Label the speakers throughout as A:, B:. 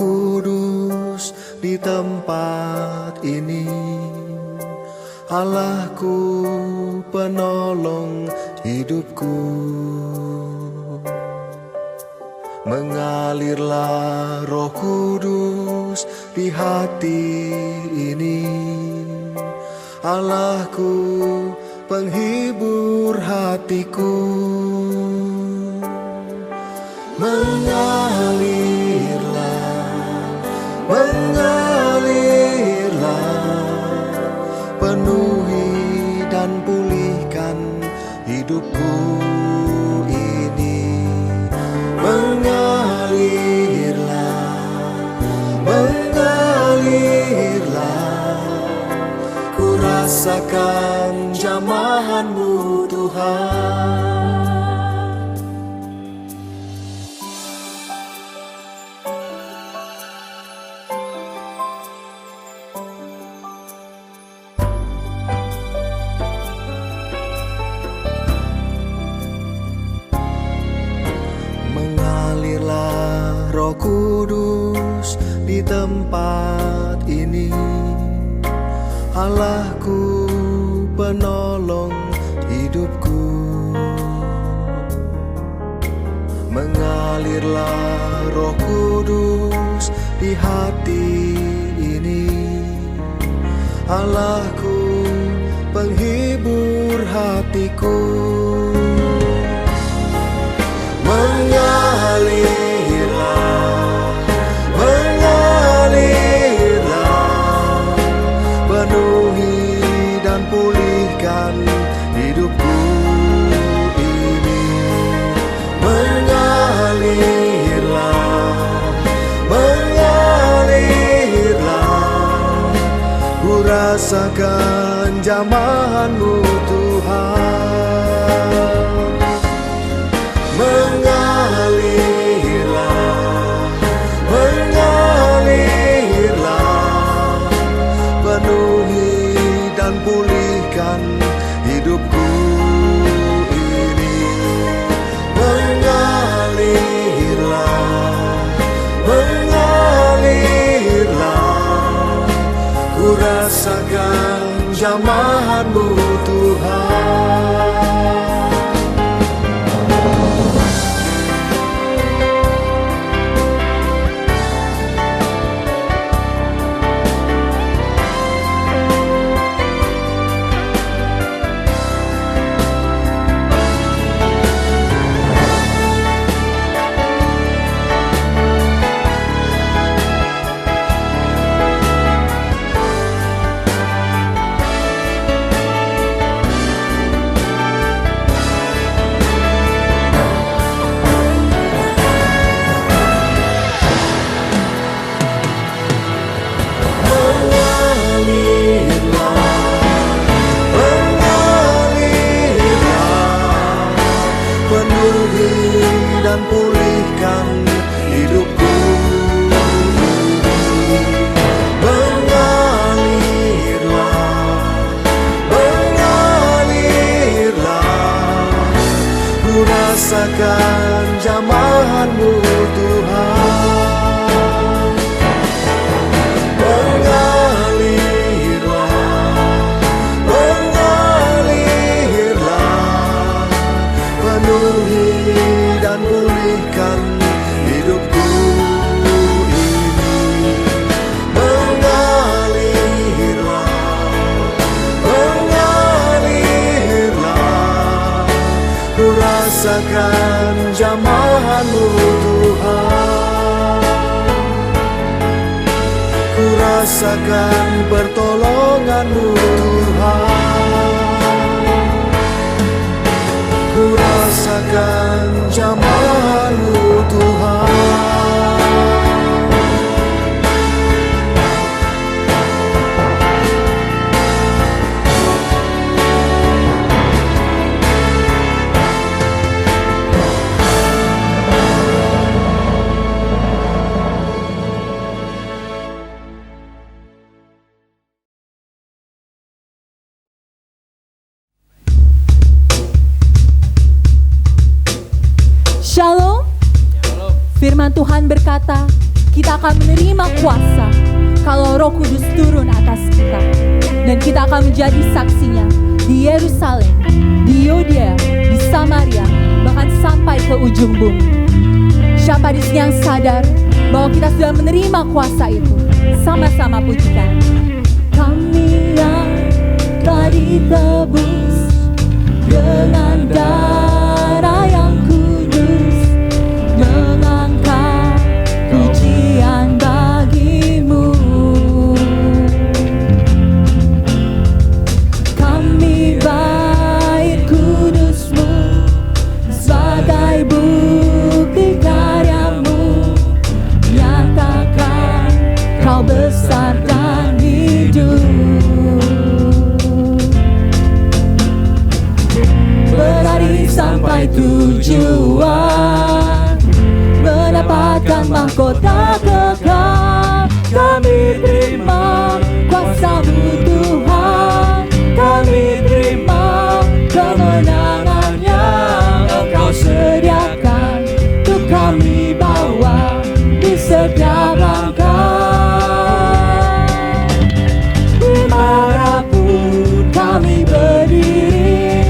A: Kudus di tempat ini. Allahku, penolong hidupku. Mengalirlah Roh Kudus di hati ini. Allahku, penghibur hatiku. Mengalirlah, penuhi dan pulihkan hidupku ini. Mengalirlah, ku rasakan jamahan-Mu Tuhan. Mengalirlah Roh Kudus di tempat ini. Allahku, penolong hidupku. Mengalirlah Roh Kudus di hati ini. Allahku, penghibur hatiku. Mengalirlah, penuhi dan pulihkan hidupku ini. Mengalirlah, ku rasakan jamahan-Mu Tuhan. Mengalirlah, penuhi dan pulihkan hidupku ini. Mengalirlah, ku rasakan jamahan-Mu Tuhan. Dan pulihkan hidupku. Mengalirlah, ku rasakan jamahan-Mu Tuhan. Mengalirlah, penuhi dan pulihkan hidupku ini. Mengalirlah, ku rasakan jamahan-Mu Tuhan. Ku rasakan pertolongan-Mu Tuhan. Ku rasakan jamahan-Mu Tuhan.
B: Shalom.
C: Shalom.
B: Firman Tuhan berkata, kita akan menerima kuasa kalau Roh Kudus turun atas kita. Dan kita akan menjadi saksinya di Yerusalem, di Yudea, di Samaria, bahkan sampai ke ujung bumi. Siapa di sini yang sadar bahwa kita sudah menerima kuasa itu? Sama-sama pujikan. Kami yang telah ditebus dengan darah yang kudus, mengangkat pujian bagimu. Kami bait kudusmu sebagai bukti karyamu, nyatakan kau besar dan hidup. Berlari sampai tujuan, mendapatkan mahkota kekal. Kami terima kuasa-Mu Tuhan, kami terima kemenangan yang Engkau sediakan untuk kami bawa di setiap langkah. Dimanapun kami berdiri,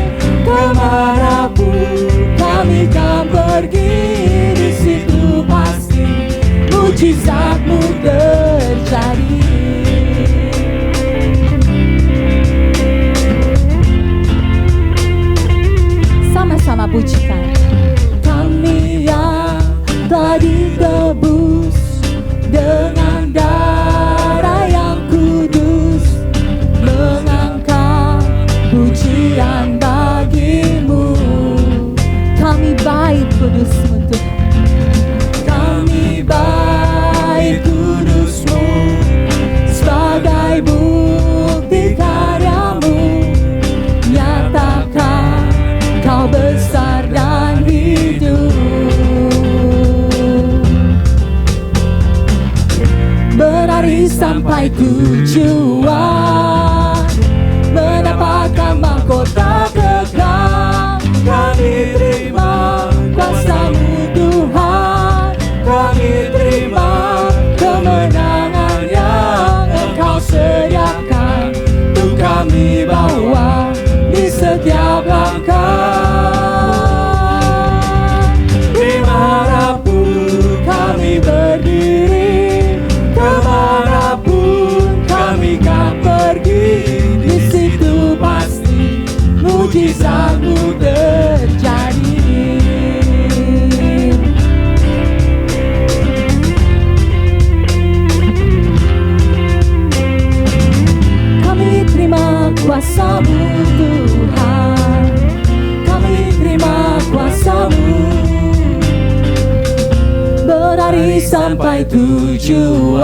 B: kemanapun kami kan pergi, di situ pasti mujizat-Mu terjadi. Sama-sama pujikan. Kami yang telah ditebus dengan darah yang kudus, mengangkat pujian bagimu. Kami bait kudus-Mu Tuhan, kami bait kudus-Mu sebagai bukti karya-Mu, nyatakan kau besar dan hidup. Berlari sampai tujuan, mendapatkan mahkota kekal. Kami terima kuasa-Mu Tuhan, kami terima kemenangan yang Engkau sediakan untuk kami bawa di setiap langkah. Dimanapun kami berdiri, kemanapun kami kan pergi, di situ pasti mujizat-Mu terjadi. Kami terima kuasa-Mu Tuhan, kami terima kuasa-Mu. Berlari sampai tujuan,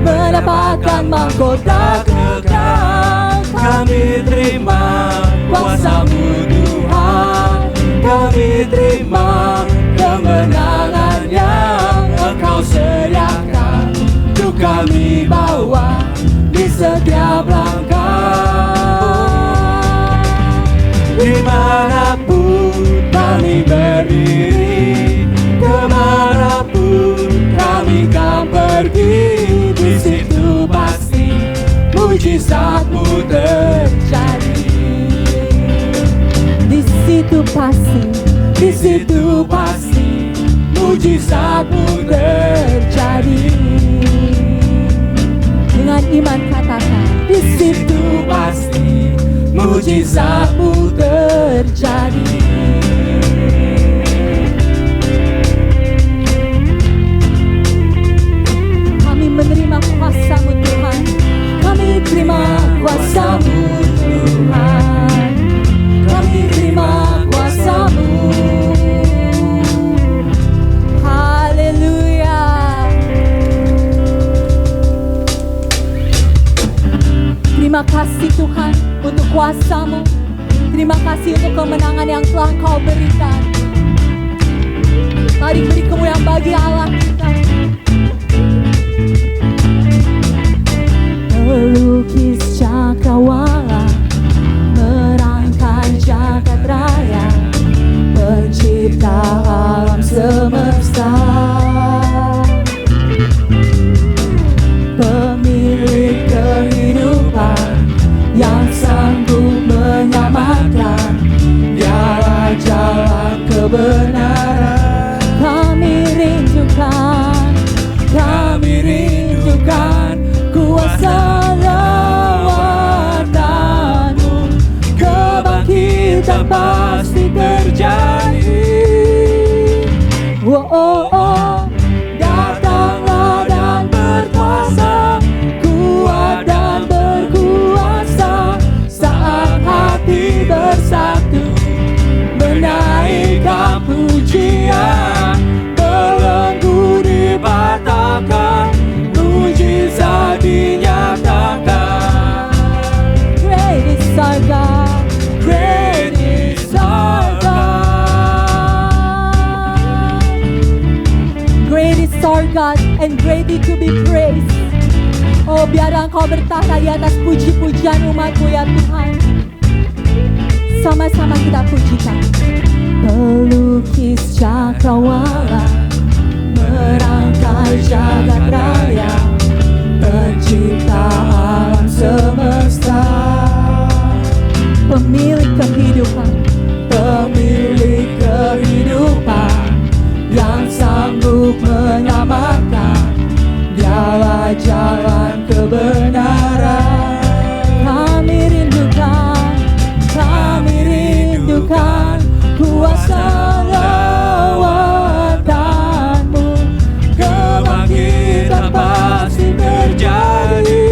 B: mendapatkan mahkota kekal. Kami terima kuasa-Mu Tuhan, kami terima kemenangan yang Engkau sediakan untuk kami bawa di setiap langkah. Dimanapun kami berdiri, kemanapun kami kan pergi, di situ pasti mujizat-Mu terjadi. Di situ pasti mujizat-Mu terjadi. Dengan iman katakan, di situ pasti mujizat-Mu terjadi. Kami menerima kuasa-Mu Tuhan, kami terima kuasa-Mu Tuhan, kami terima kuasa-Mu. Haleluya. Terima kasih Tuhan untuk kuasa-Mu. Terima kasih untuk kemenangan yang telah Engkau berikan. Mari beri kemuliaan bagi Allah kita. Melukis cakrawala, merangkai jagat raya, pencipta alam semesta.
A: kebenaran.
B: Kami rindukan kuasa lawatan-Mu. Kebangkitan pasti terjadi. Oh, oh, oh. Datanglah dan berkuasa, kuat dan berkuasa, saat hati bersatu menaikkan pujian. Belenggu dipatahkan, mujizat dinyatakan. Great is our God, great is our God. Great is our God and greatly to be praised. Oh, biarlah Engkau bertahta di atas puji-pujian umat-Mu ya Tuhan. Sama-sama kita pujikan. Pelukis cakrawala, merangkai jagat raya, pencipta alam semesta, pemilik kehidupan yang sanggup menyelamatkan. Dialah jalan kebenaran. Kami rindukan kuasa lawatan-Mu. Kebangkitan pasti terjadi.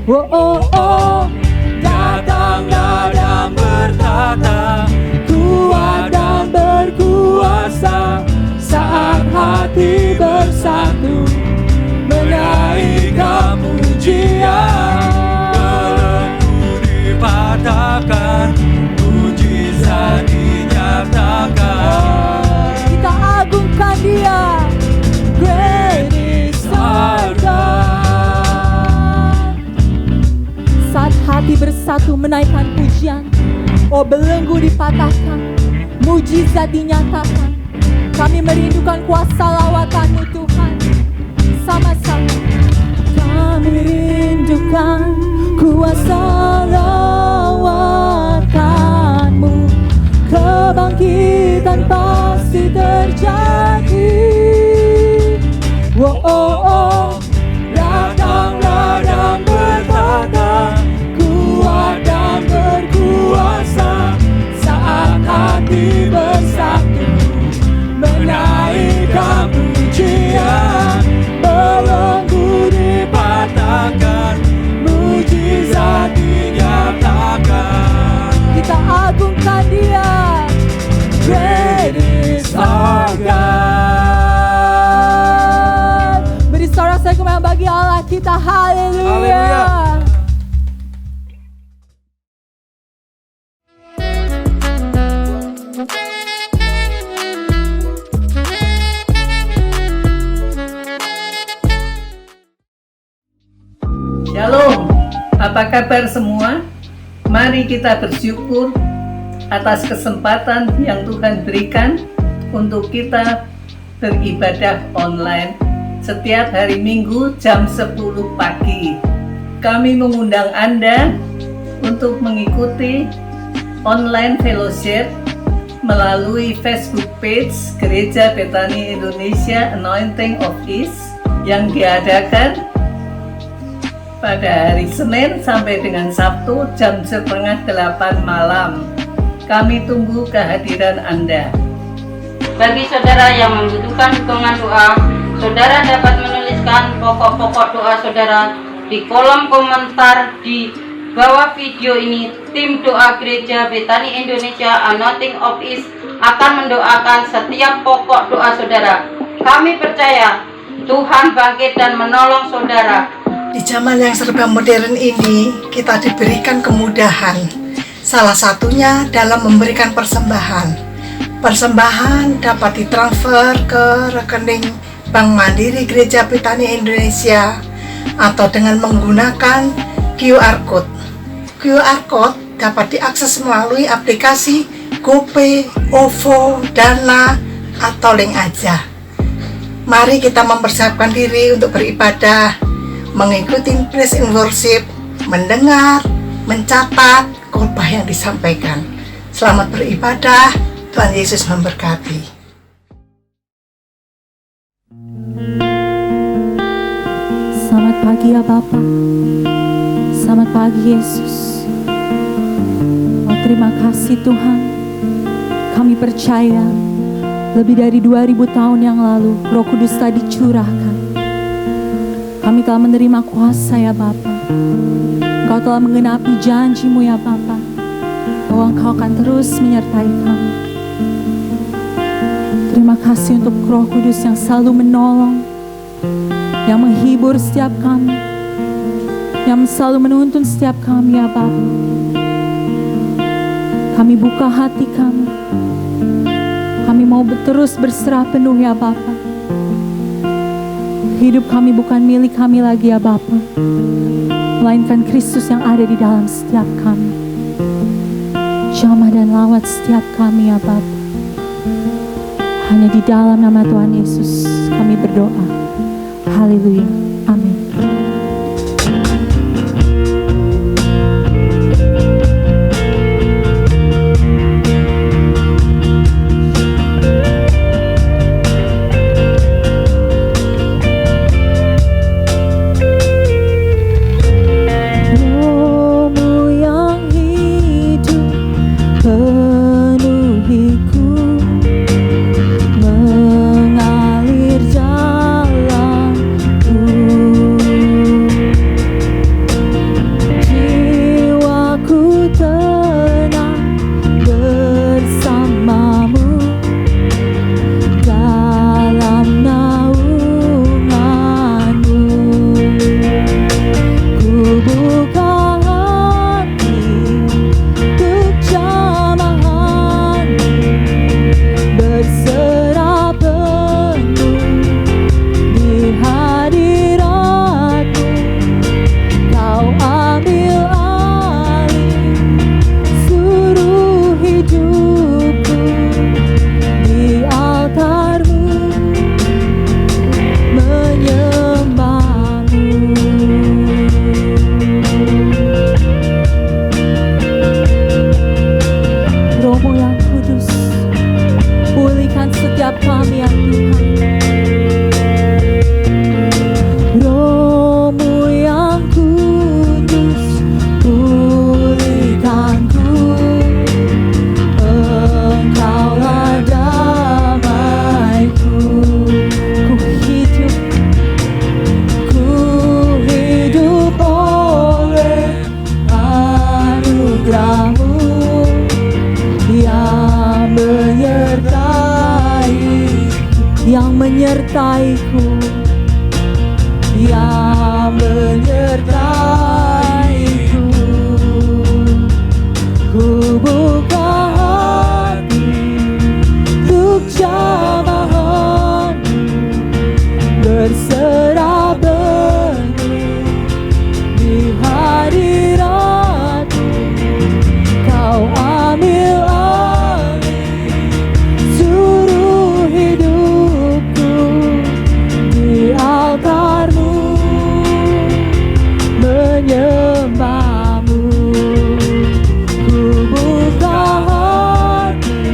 B: Oh, oh, oh. Datanglah dan bertata, kuat dan berkuasa, saat hati bersatu menaikkan pujian. Belenggu dipatahkan, mujizat dinyatakan. Kita agungkan Dia. Great is our God. Saat hati bersatu menaikkan pujian, oh belenggu dipatahkan, mujizat dinyatakan. Kami merindukan kuasa lawatan-Mu Tuhan. Sama-sama. Kami rindukan kuasa lawatan-Mu. Kebangkitan pasti terjadi. Oh, oh, oh. Datanglah dan bertata, kuat dan berkuasa, saat hati bersatu menaikkan pujian. Belenggu dipatahkan, mujizat dinyatakan. Kita agungkan Dia. Great is our God. Beri sorak-sorai kemuliaan bagi Allah kita. Haleluya.
C: Shalom, apa kabar semua? Mari kita bersyukur atas kesempatan yang Tuhan berikan untuk kita beribadah online setiap hari Minggu jam 10 pagi. Kami mengundang Anda untuk mengikuti online fellowship melalui Facebook page Gereja Betani Indonesia Anointing of East yang diadakan pada hari Senin sampai dengan Sabtu jam 7:30 malam. Kami tunggu kehadiran Anda.
D: Bagi saudara yang membutuhkan dukungan doa, saudara dapat menuliskan pokok-pokok doa saudara di kolom komentar di bawah video ini. Tim doa Gereja Betani Indonesia Anointing of East akan mendoakan setiap pokok doa saudara. Kami percaya Tuhan bangkit dan menolong saudara.
E: Di zaman yang serba modern ini, kita diberikan kemudahan. Salah satunya dalam memberikan persembahan. Persembahan dapat ditransfer ke rekening Bank Mandiri Gereja Betani Indonesia atau dengan menggunakan QR Code. QR Code dapat diakses melalui aplikasi GoPay, OVO, Dana, atau link aja. Mari kita mempersiapkan diri untuk beribadah, mengikuti praise and worship, mendengar, mencatat khotbah yang disampaikan. Selamat beribadah, Tuhan Yesus memberkati.
B: Selamat pagi ya Bapa. Selamat pagi Yesus. Oh, terima kasih Tuhan. Kami percaya lebih dari 2000 tahun yang lalu Roh Kudus telah dicurahkan. Kami telah menerima kuasa ya Bapa. Engkau telah menggenapi janji-Mu ya Bapa, bahwa Engkau akan terus menyertai kami. Terima kasih untuk Roh Kudus yang selalu menolong, yang menghibur setiap kami, yang selalu menuntun setiap kami ya Bapa. Kami buka hati kami. Kami mau terus berserah penuh ya Bapa. Hidup kami bukan milik kami lagi ya Bapa, melainkan Kristus yang ada di dalam setiap kami. Jamah dan lawat setiap kami ya Bapa. Hanya di dalam nama Tuhan Yesus kami berdoa. Haleluya. Amin. Menyertaiku, yang menyertaiku. Ku buka hati untuk jamahan, berserah penuh di hadirat-Mu. Kau ambil alih seluruh hidupku di altar-Mu, menyembah-Mu. Ku buka hati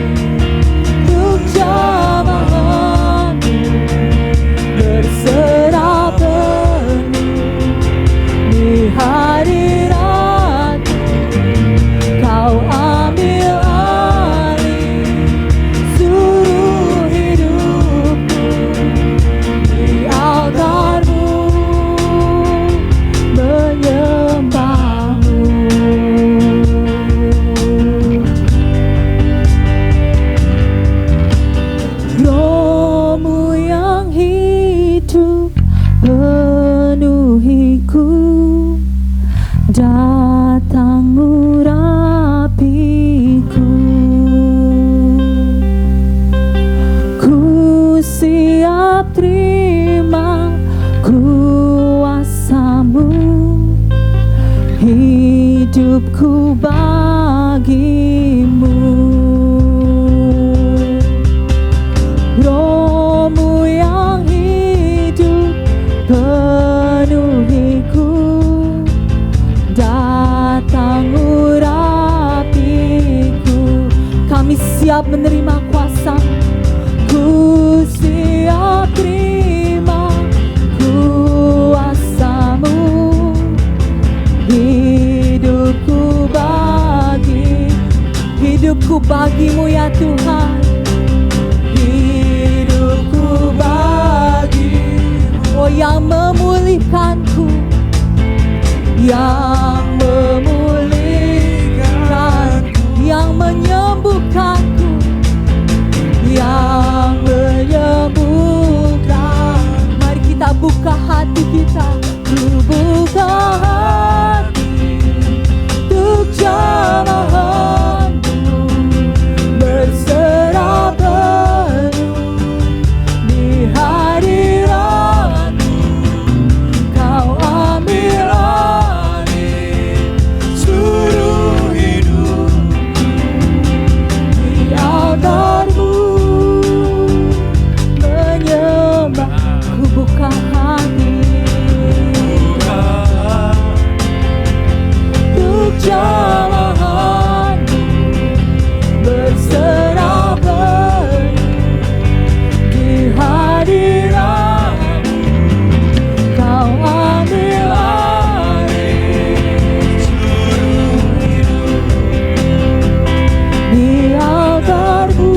B: untuk jamahan-Mu, berserah penuh di hadirat-Mu. Kau ambil alih seluruh hidupku di altar-Mu, menyembah-Mu. Roh-Mu yang hidup penuhiku, datang urapiku. Ku siap terima kuasa-Mu, hidupku bagi-Mu. Roh-Mu yang hidup penuhiku, datang urapiku. Kami siap menerima hidupku bagimu ya Tuhan. Hidupku bagimu, oh yang memulihkanku, yang memulihkan, yang menyembuhkanku, yang menyembuhkan. Mari kita buka hati kita, ku buka hati untuk jamahanmu, berserah penuh di hadiratmu. Kau ambil alih seluruh hidupku di altarmu, menyembah. Ku buka hati untuk jamahanmu, berserah penuh di hadiratmu. Kau ambil alih seluruh hidup di altarmu,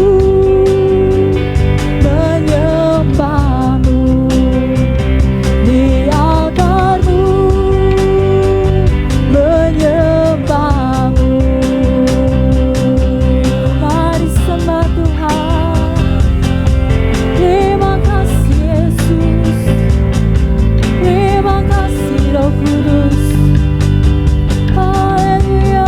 B: menyembahmu di altarmu, menyembahmu. Mari sembah Tuhan. Terima kasih Yesus, terima kasih Roh Kudus. Haleluya.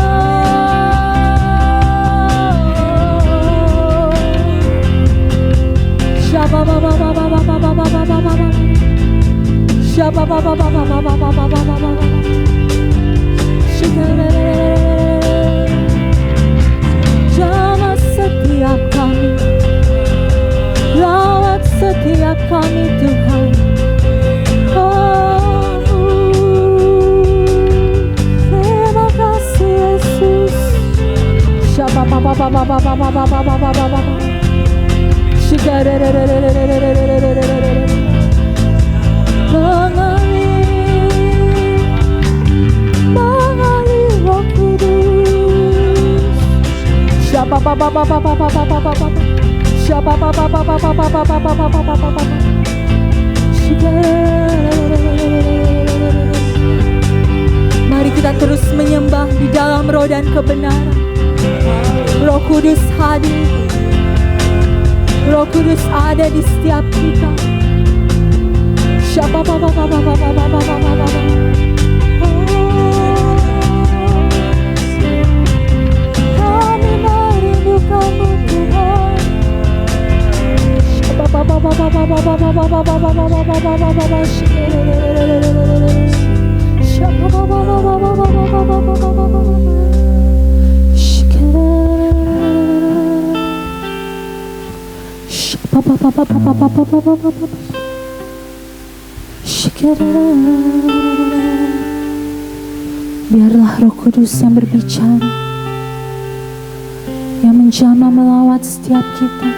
B: Jamah setiap kami, rawat setiap kami Tuhan. Terima kasih Yesus. Mengalir Roh Kudus. Mari kita terus menyembah di dalam roh dan kebenaran. Roh Kudus hadir, Roh Kudus ada di setiap kita. Kami merindukanmu Tuhan. Biarlah Roh Kudus yang berbicara, yang menjamah melawat setiap kita.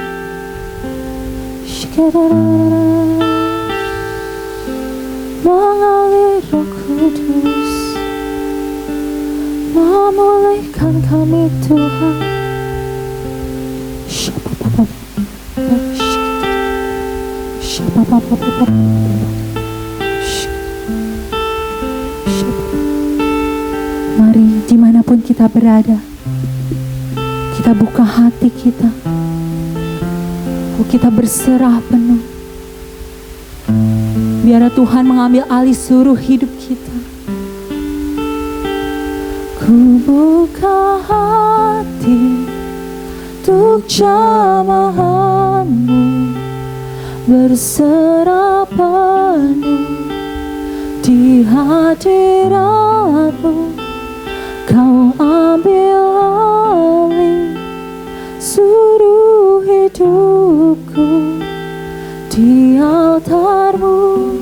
B: Mengalir Roh Kudus, memulihkan kami Tuhan. Mari dimanapun kita berada, kita buka hati kita, kita berserah penuh. Biar Tuhan mengambil alih seluruh hidup kita. Ku buka hati untuk jamahanmu, berserah penuh di hadiratmu. Kau ambil alih seluruh hidupku di altarmu,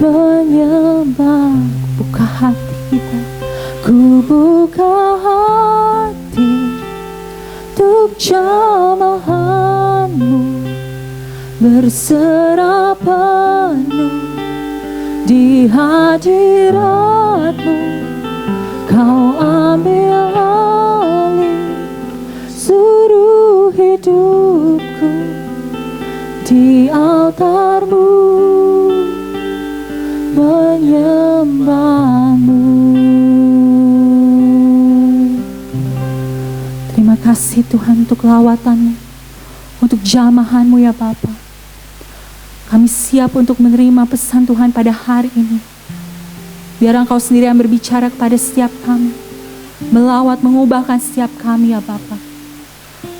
B: menyembah. Buka hati kita, ku buka hati untuk jamahanmu, berserah penuh di hadiratmu. Kau ambil alih altarmu, menyembahmu. Terima kasih Tuhan untuk lawatanmu, untuk jamahanmu ya Bapa. Kami siap untuk menerima pesan Tuhan pada hari ini. Biar Engkau sendiri yang berbicara kepada setiap kami, melawat, mengubahkan setiap kami ya Bapa.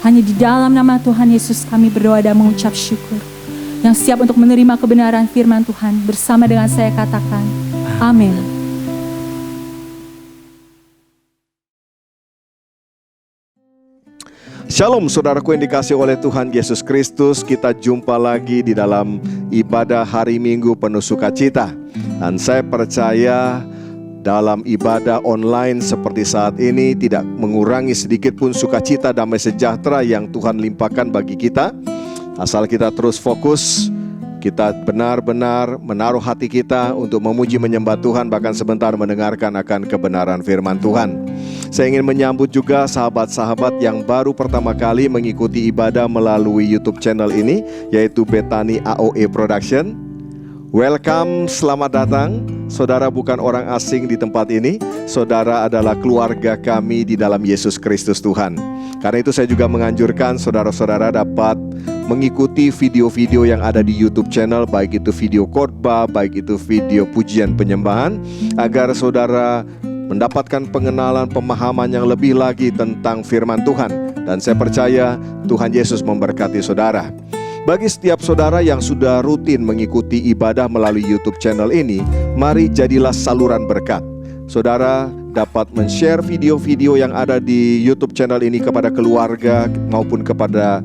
B: Hanya di dalam nama Tuhan Yesus kami berdoa dan mengucap syukur. Yang siap untuk menerima kebenaran firman Tuhan, bersama dengan saya katakan, amin.
F: Shalom saudaraku yang dikasihi oleh Tuhan Yesus Kristus. Kita jumpa lagi di dalam ibadah hari Minggu penuh sukacita. Dan saya percaya dalam ibadah online seperti saat ini tidak mengurangi sedikit pun sukacita, damai sejahtera yang Tuhan limpahkan bagi kita. Asal kita terus fokus, kita benar-benar menaruh hati kita untuk memuji menyembah Tuhan, bahkan sebentar mendengarkan akan kebenaran firman Tuhan. Saya ingin menyambut juga sahabat-sahabat yang baru pertama kali mengikuti ibadah melalui YouTube channel ini, yaitu Bethany AOE Production. Welcome, selamat datang. Saudara bukan orang asing di tempat ini. Saudara adalah keluarga kami di dalam Yesus Kristus Tuhan. Karena itu saya juga menganjurkan saudara-saudara dapat mengikuti video-video yang ada di YouTube channel, baik itu video khotbah, baik itu video pujian penyembahan, agar saudara mendapatkan pengenalan, pemahaman yang lebih lagi tentang firman Tuhan. Dan saya percaya Tuhan Yesus memberkati saudara. Bagi setiap saudara yang sudah rutin mengikuti ibadah melalui YouTube channel ini, mari jadilah saluran berkat. Saudara dapat men-share video-video yang ada di YouTube channel ini kepada keluarga maupun kepada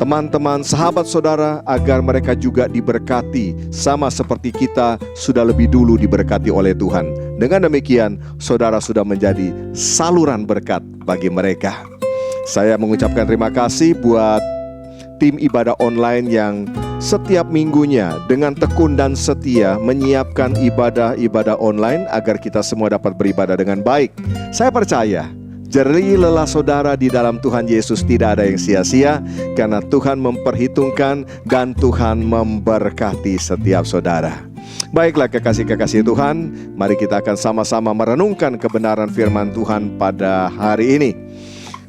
F: teman-teman, sahabat saudara, agar mereka juga diberkati sama seperti kita sudah lebih dulu diberkati oleh Tuhan. Dengan demikian, saudara sudah menjadi saluran berkat bagi mereka. Saya mengucapkan terima kasih buat tim ibadah online yang setiap minggunya dengan tekun dan setia menyiapkan ibadah-ibadah online agar kita semua dapat beribadah dengan baik. Saya percaya jerih lelah saudara di dalam Tuhan Yesus tidak ada yang sia-sia, karena Tuhan memperhitungkan dan Tuhan memberkati setiap saudara. Baiklah kekasih-kekasih Tuhan, mari kita akan sama-sama merenungkan kebenaran firman Tuhan pada hari ini.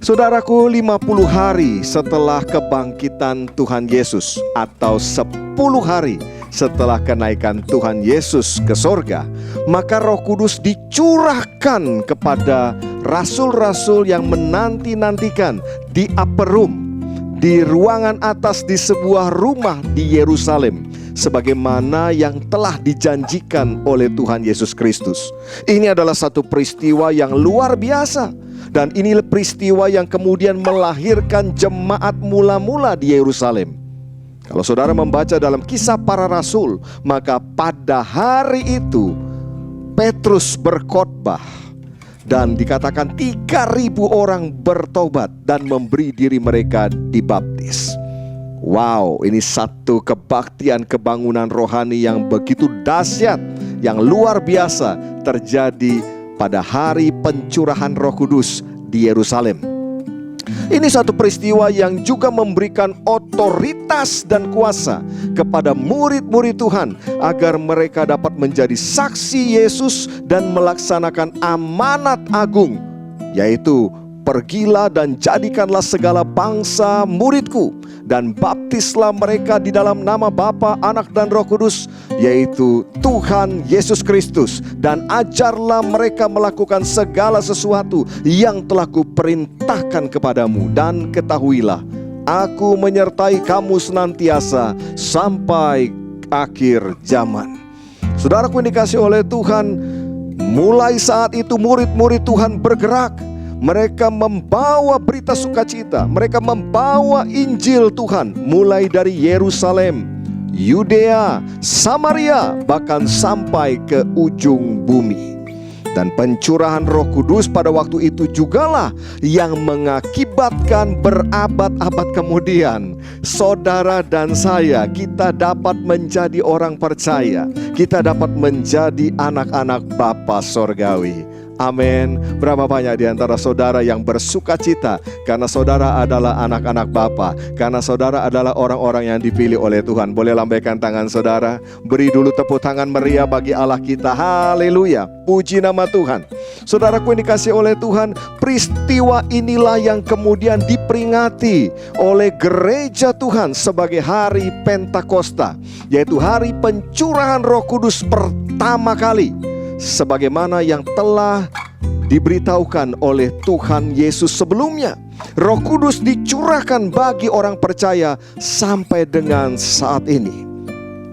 F: Saudaraku, 50 hari setelah kebangkitan Tuhan Yesus, atau 10 hari setelah kenaikan Tuhan Yesus ke sorga, maka Roh Kudus dicurahkan kepada rasul-rasul yang menanti-nantikan di upper room, di ruangan atas di sebuah rumah di Yerusalem, sebagaimana yang telah dijanjikan oleh Tuhan Yesus Kristus. Ini adalah satu peristiwa yang luar biasa, dan inilah peristiwa yang kemudian melahirkan jemaat mula-mula di Yerusalem. Kalau saudara membaca dalam Kisah Para Rasul, maka pada hari itu Petrus berkhotbah dan dikatakan 3.000 orang bertobat dan memberi diri mereka dibaptis. Wow, ini satu kebaktian kebangunan rohani yang begitu dahsyat, yang luar biasa terjadi pada hari pencurahan Roh Kudus di Yerusalem. Ini satu peristiwa yang juga memberikan otoritas dan kuasa kepada murid-murid Tuhan agar mereka dapat menjadi saksi Yesus dan melaksanakan amanat agung, yaitu pergilah dan jadikanlah segala bangsa muridku, dan baptislah mereka di dalam nama Bapa, Anak dan Roh Kudus, yaitu Tuhan Yesus Kristus, dan ajarlah mereka melakukan segala sesuatu yang telah kuperintahkan kepadamu, dan ketahuilah aku menyertai kamu senantiasa sampai akhir zaman. Saudaraku yang dikasihi oleh Tuhan, mulai saat itu murid-murid Tuhan bergerak. Mereka membawa berita sukacita, mereka membawa Injil Tuhan mulai dari Yerusalem, Yudea, Samaria, bahkan sampai ke ujung bumi. Dan pencurahan Roh Kudus pada waktu itu jugalah yang mengakibatkan berabad-abad kemudian saudara dan saya, kita dapat menjadi orang percaya, kita dapat menjadi anak-anak Bapa Sorgawi. Amin. Berapa banyak di antara saudara yang bersuka cita karena saudara adalah anak-anak Bapa, karena saudara adalah orang-orang yang dipilih oleh Tuhan. Boleh lambaikan tangan saudara, beri dulu tepuk tangan meriah bagi Allah kita. Haleluya, puji nama Tuhan. Saudaraku yang dikasihi oleh Tuhan, peristiwa inilah yang kemudian diperingati oleh gereja Tuhan sebagai hari Pentakosta, yaitu hari pencurahan Roh Kudus pertama kali, sebagaimana yang telah diberitahukan oleh Tuhan Yesus sebelumnya. Roh Kudus dicurahkan bagi orang percaya sampai dengan saat ini.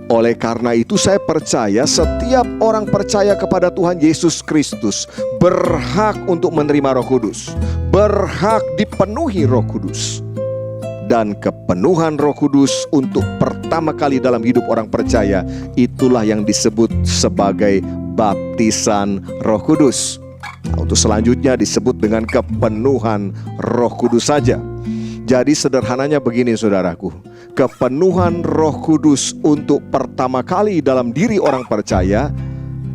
F: Oleh karena itu saya percaya setiap orang percaya kepada Tuhan Yesus Kristus berhak untuk menerima Roh Kudus, berhak dipenuhi Roh Kudus. Dan kepenuhan Roh Kudus untuk pertama kali dalam hidup orang percaya, itulah yang disebut sebagai baptisan Roh Kudus. Nah, untuk selanjutnya disebut dengan kepenuhan Roh Kudus saja. Jadi sederhananya begini saudaraku, kepenuhan Roh Kudus untuk pertama kali dalam diri orang percaya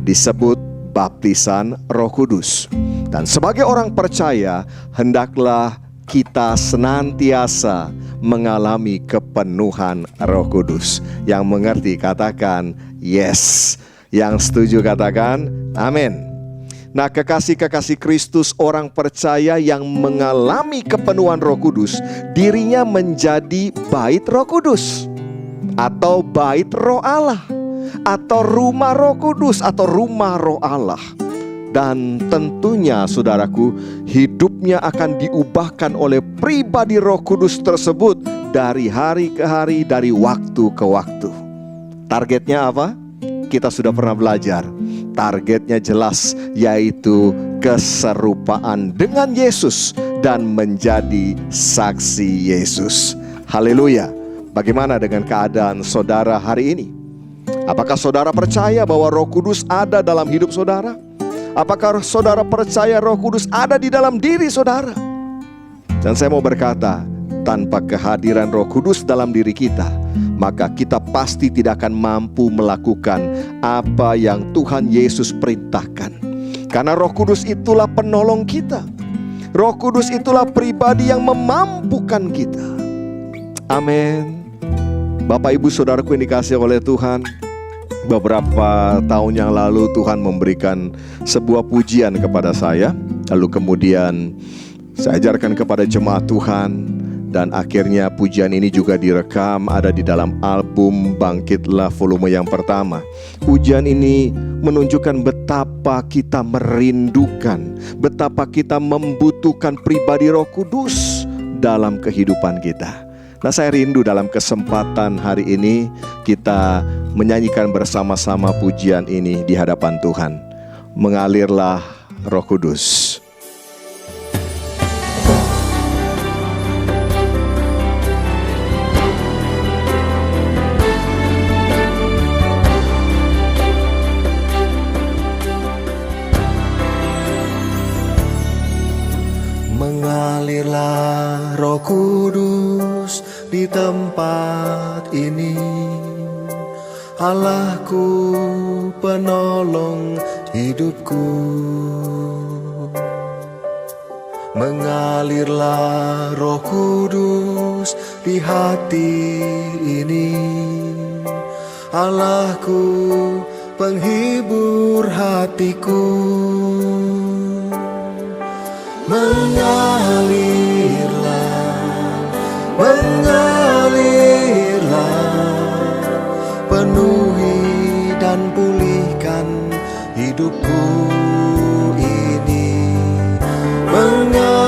F: disebut baptisan Roh Kudus. Dan sebagai orang percaya, hendaklah kita senantiasa mengalami kepenuhan Roh Kudus. Yang mengerti katakan yes, yang setuju katakan amin. Nah, kekasih-kekasih Kristus, orang percaya yang mengalami kepenuhan Roh Kudus, dirinya menjadi bait Roh Kudus, atau bait Roh Allah, atau rumah Roh Kudus, atau rumah Roh Allah. Dan tentunya saudaraku, hidupnya akan diubahkan oleh pribadi Roh Kudus tersebut dari hari ke hari, dari waktu ke waktu. Targetnya apa? Kita sudah pernah belajar. Targetnya jelas, yaitu keserupaan dengan Yesus dan menjadi saksi Yesus. Haleluya. Bagaimana dengan keadaan saudara hari ini? Apakah saudara percaya bahwa Roh Kudus ada dalam hidup saudara? Apakah saudara percaya Roh Kudus ada di dalam diri saudara? Dan saya mau berkata, tanpa kehadiran Roh Kudus dalam diri kita, maka kita pasti tidak akan mampu melakukan apa yang Tuhan Yesus perintahkan. Karena Roh Kudus itulah penolong kita. Roh Kudus itulah pribadi yang memampukan kita. Amin. Bapak ibu saudaraku yang dikasihi oleh Tuhan, beberapa tahun yang lalu Tuhan memberikan sebuah pujian kepada saya. Lalu kemudian saya ajarkan kepada jemaat Tuhan. Dan akhirnya pujian ini juga direkam, ada di dalam album Bangkitlah volume yang pertama. Pujian ini menunjukkan betapa kita merindukan, betapa kita membutuhkan pribadi Roh Kudus dalam kehidupan kita. Nah, saya rindu dalam kesempatan hari ini kita menyanyikan bersama-sama pujian ini di hadapan Tuhan. Mengalirlah Roh Kudus.
A: Mengalirlah Roh Kudus di tempat ini, Allahku penolong hidupku. Mengalirlah Roh Kudus di hati ini, Allahku penghibur hatiku. Mengalirlah, penuhi dan pulihkan hidupku ini. Mengalirlah,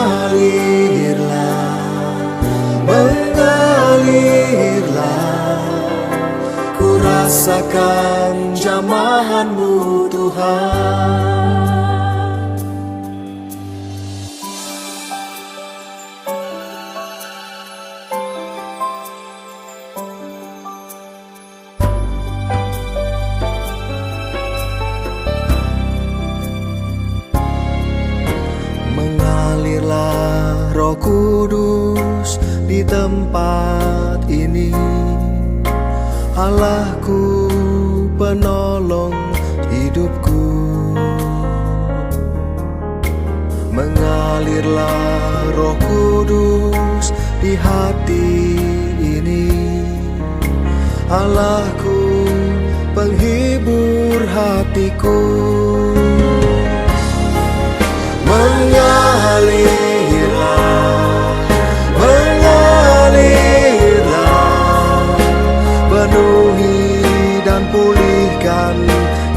A: ku rasakan jamahan-Mu Tuhan. Roh Kudus di tempat ini, Allahku penolong hidupku. Mengalirlah Roh Kudus di hati ini, Allahku, penghibur hatiku. Mengalirlah, mengalirlah, penuhi dan pulihkan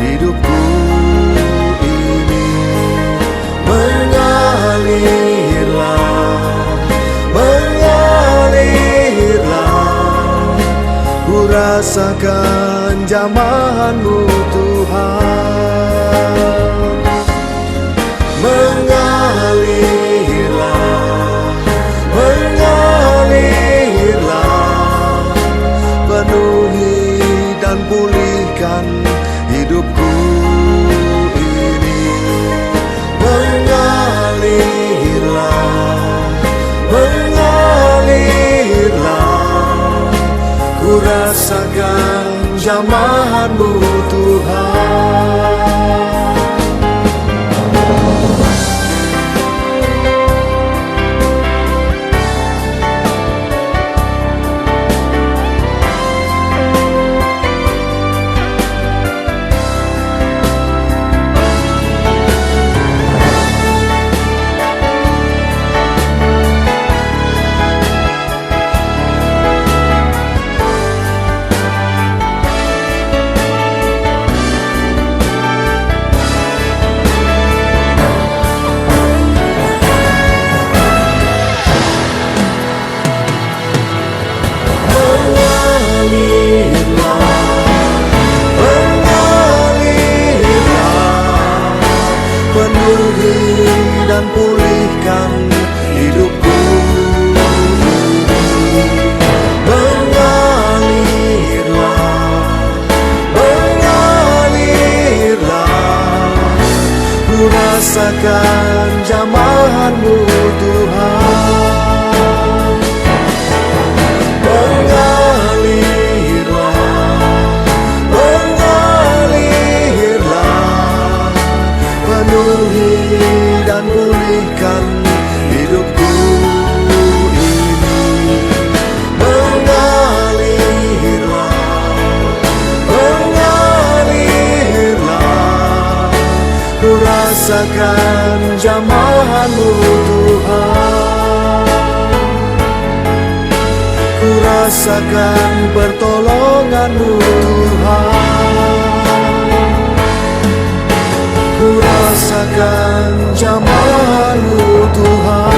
A: hidupku ini. Mengalirlah, mengalirlah, ku rasakan jamahan-Mu Tuhan. Mengalirlah, mengalirlah, penuhi dan pulihkan hidupku ini. Mengalirlah, mengalirlah, ku rasakan jamahan-Mu Tuhan. Dan pulihkan hidupku ini. Mengalirlah, mengalirlah, ku rasakan jamahan-Mu Tuhan. Mengalirlah, mengalirlah, penuhi dan pulihkan hidupku ini. Mengalirlah, mengalirlah, ku rasakan jamahan-Mu Tuhan. Ku rasakan pertolongan-Mu Tuhan. Ku rasakan jamahan-Mu Tuhan.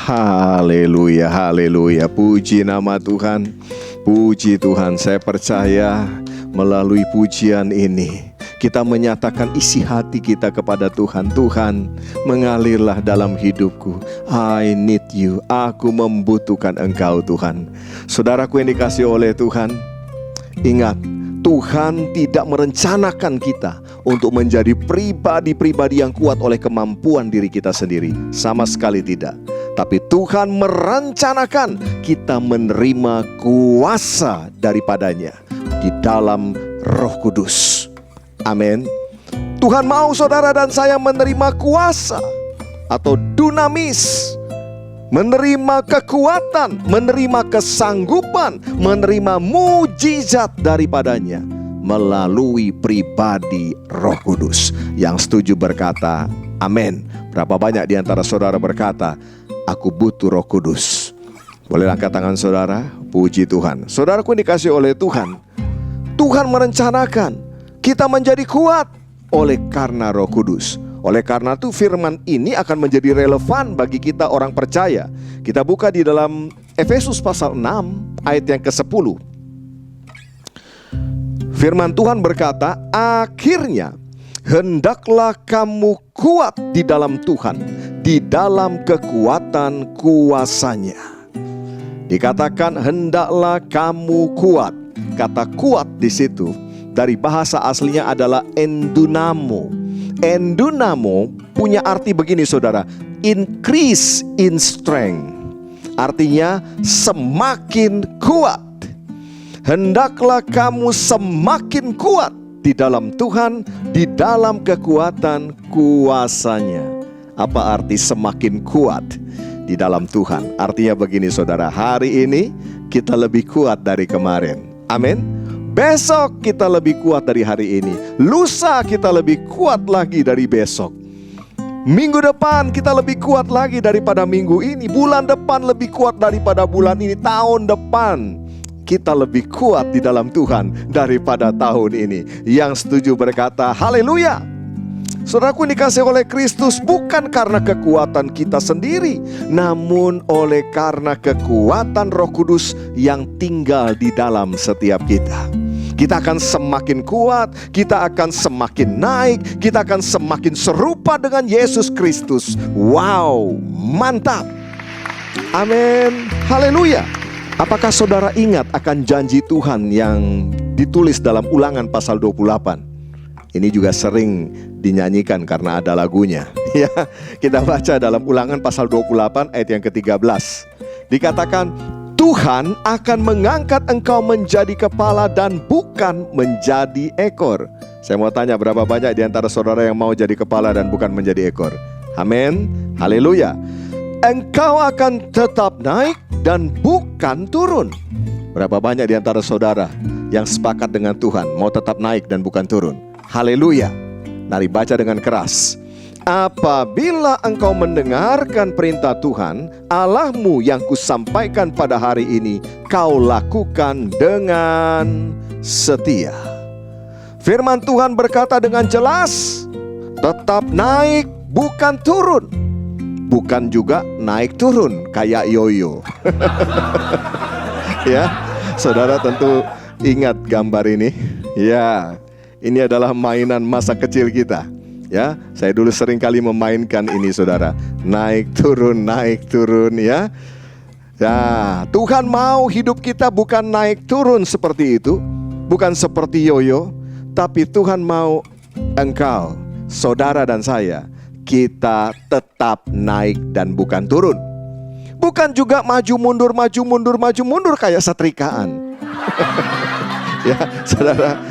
F: Haleluya, haleluya. Puji nama Tuhan. Puji Tuhan. Saya percaya melalui pujian ini kita menyatakan isi hati kita kepada Tuhan. Tuhan, mengalirlah dalam hidupku. I need you. Aku membutuhkan Engkau Tuhan. Saudaraku yang dikasihi oleh Tuhan, ingat, Tuhan tidak merencanakan kita untuk menjadi pribadi-pribadi yang kuat oleh kemampuan diri kita sendiri. Sama sekali tidak. Tapi Tuhan merencanakan kita menerima kuasa daripadanya di dalam Roh Kudus. Amin. Tuhan mau saudara dan saya menerima kuasa atau dunamis, menerima kekuatan, menerima kesanggupan, menerima mujizat daripadanya melalui pribadi Roh Kudus. Yang setuju berkata amin. Berapa banyak di antara saudara berkata, aku butuh Roh Kudus? Boleh angkat tangan saudara. Puji Tuhan. Saudaraku yang dikasihi oleh Tuhan, Tuhan merencanakan kita menjadi kuat oleh karena Roh Kudus. Oleh karena itu firman ini akan menjadi relevan bagi kita orang percaya. Kita buka di dalam Efesus pasal 6 ayat yang ke-10. Firman Tuhan berkata, akhirnya hendaklah kamu kuat di dalam Tuhan, di dalam kekuatan kuasanya. Dikatakan hendaklah kamu kuat. Kata kuat di situ dari bahasa aslinya adalah endunamo. Endunamo punya arti begini saudara, increase in strength. Artinya semakin kuat. Hendaklah kamu semakin kuat di dalam Tuhan, di dalam kekuatan kuasanya. Apa arti semakin kuat di dalam Tuhan? Artinya begini saudara, hari ini kita lebih kuat dari kemarin. Amin. Besok kita lebih kuat dari hari ini. Lusa kita lebih kuat lagi dari besok. Minggu depan kita lebih kuat lagi daripada minggu ini. Bulan depan lebih kuat daripada bulan ini. Tahun depan kita lebih kuat di dalam Tuhan daripada tahun ini. Yang setuju berkata haleluya. Saudaraku yang dikasihi oleh Kristus, bukan karena kekuatan kita sendiri, namun oleh karena kekuatan Roh Kudus yang tinggal di dalam setiap kita. Kita akan semakin kuat, kita akan semakin naik, kita akan semakin serupa dengan Yesus Kristus. Wow, mantap. Amin, haleluya. Apakah saudara ingat akan janji Tuhan yang ditulis dalam Ulangan pasal 28? Ini juga sering dinyanyikan karena ada lagunya. Ya, kita baca dalam Ulangan pasal 28 ayat yang ke-13. Dikatakan, Tuhan akan mengangkat engkau menjadi kepala dan bukan menjadi ekor. Saya mau tanya, berapa banyak di antara saudara yang mau jadi kepala dan bukan menjadi ekor? Amin, haleluya. Engkau akan tetap naik dan bukan turun. Berapa banyak di antara saudara yang sepakat dengan Tuhan, mau tetap naik dan bukan turun? Haleluya. Mari baca dengan keras. Apabila engkau mendengarkan perintah Tuhan Allahmu yang kusampaikan pada hari ini, kau lakukan dengan setia. Firman Tuhan berkata dengan jelas, tetap naik bukan turun. Bukan juga naik turun kayak yoyo. Ya, saudara tentu ingat gambar ini. Ya, ini adalah mainan masa kecil kita. Ya, saya dulu sering kali memainkan ini saudara. Naik turun ya. Ya, Tuhan mau hidup kita bukan naik turun seperti itu, bukan seperti yoyo, tapi Tuhan mau engkau, saudara dan saya, kita tetap naik dan bukan turun. Bukan juga maju mundur kayak setrikaan. Ya, saudara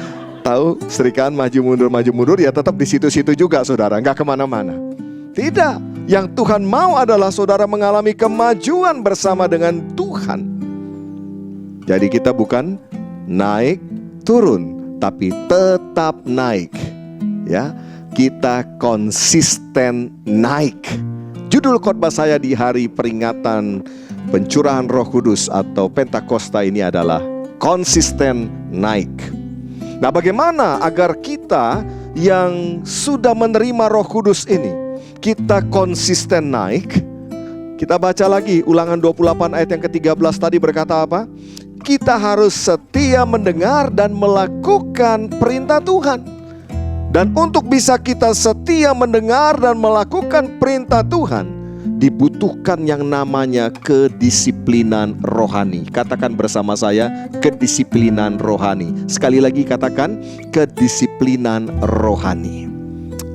F: tahu setrikaan maju mundur ya tetap di situ-situ juga saudara, nggak kemana-mana. Tidak, yang Tuhan mau adalah saudara mengalami kemajuan bersama dengan Tuhan. Jadi kita bukan naik turun, tapi tetap naik. Ya, kita konsisten naik. Judul khotbah saya di hari peringatan pencurahan Roh Kudus atau Pentakosta ini adalah konsisten naik. Nah, bagaimana agar kita yang sudah menerima Roh Kudus ini, kita konsisten naik? Kita baca lagi Ulangan 28 ayat yang ke-13 tadi berkata apa? Kita harus setia mendengar dan melakukan perintah Tuhan. Dan untuk bisa kita setia mendengar dan melakukan perintah Tuhan, dibutuhkan yang namanya kedisiplinan rohani. Katakan bersama saya, kedisiplinan rohani. Sekali lagi katakan, kedisiplinan rohani.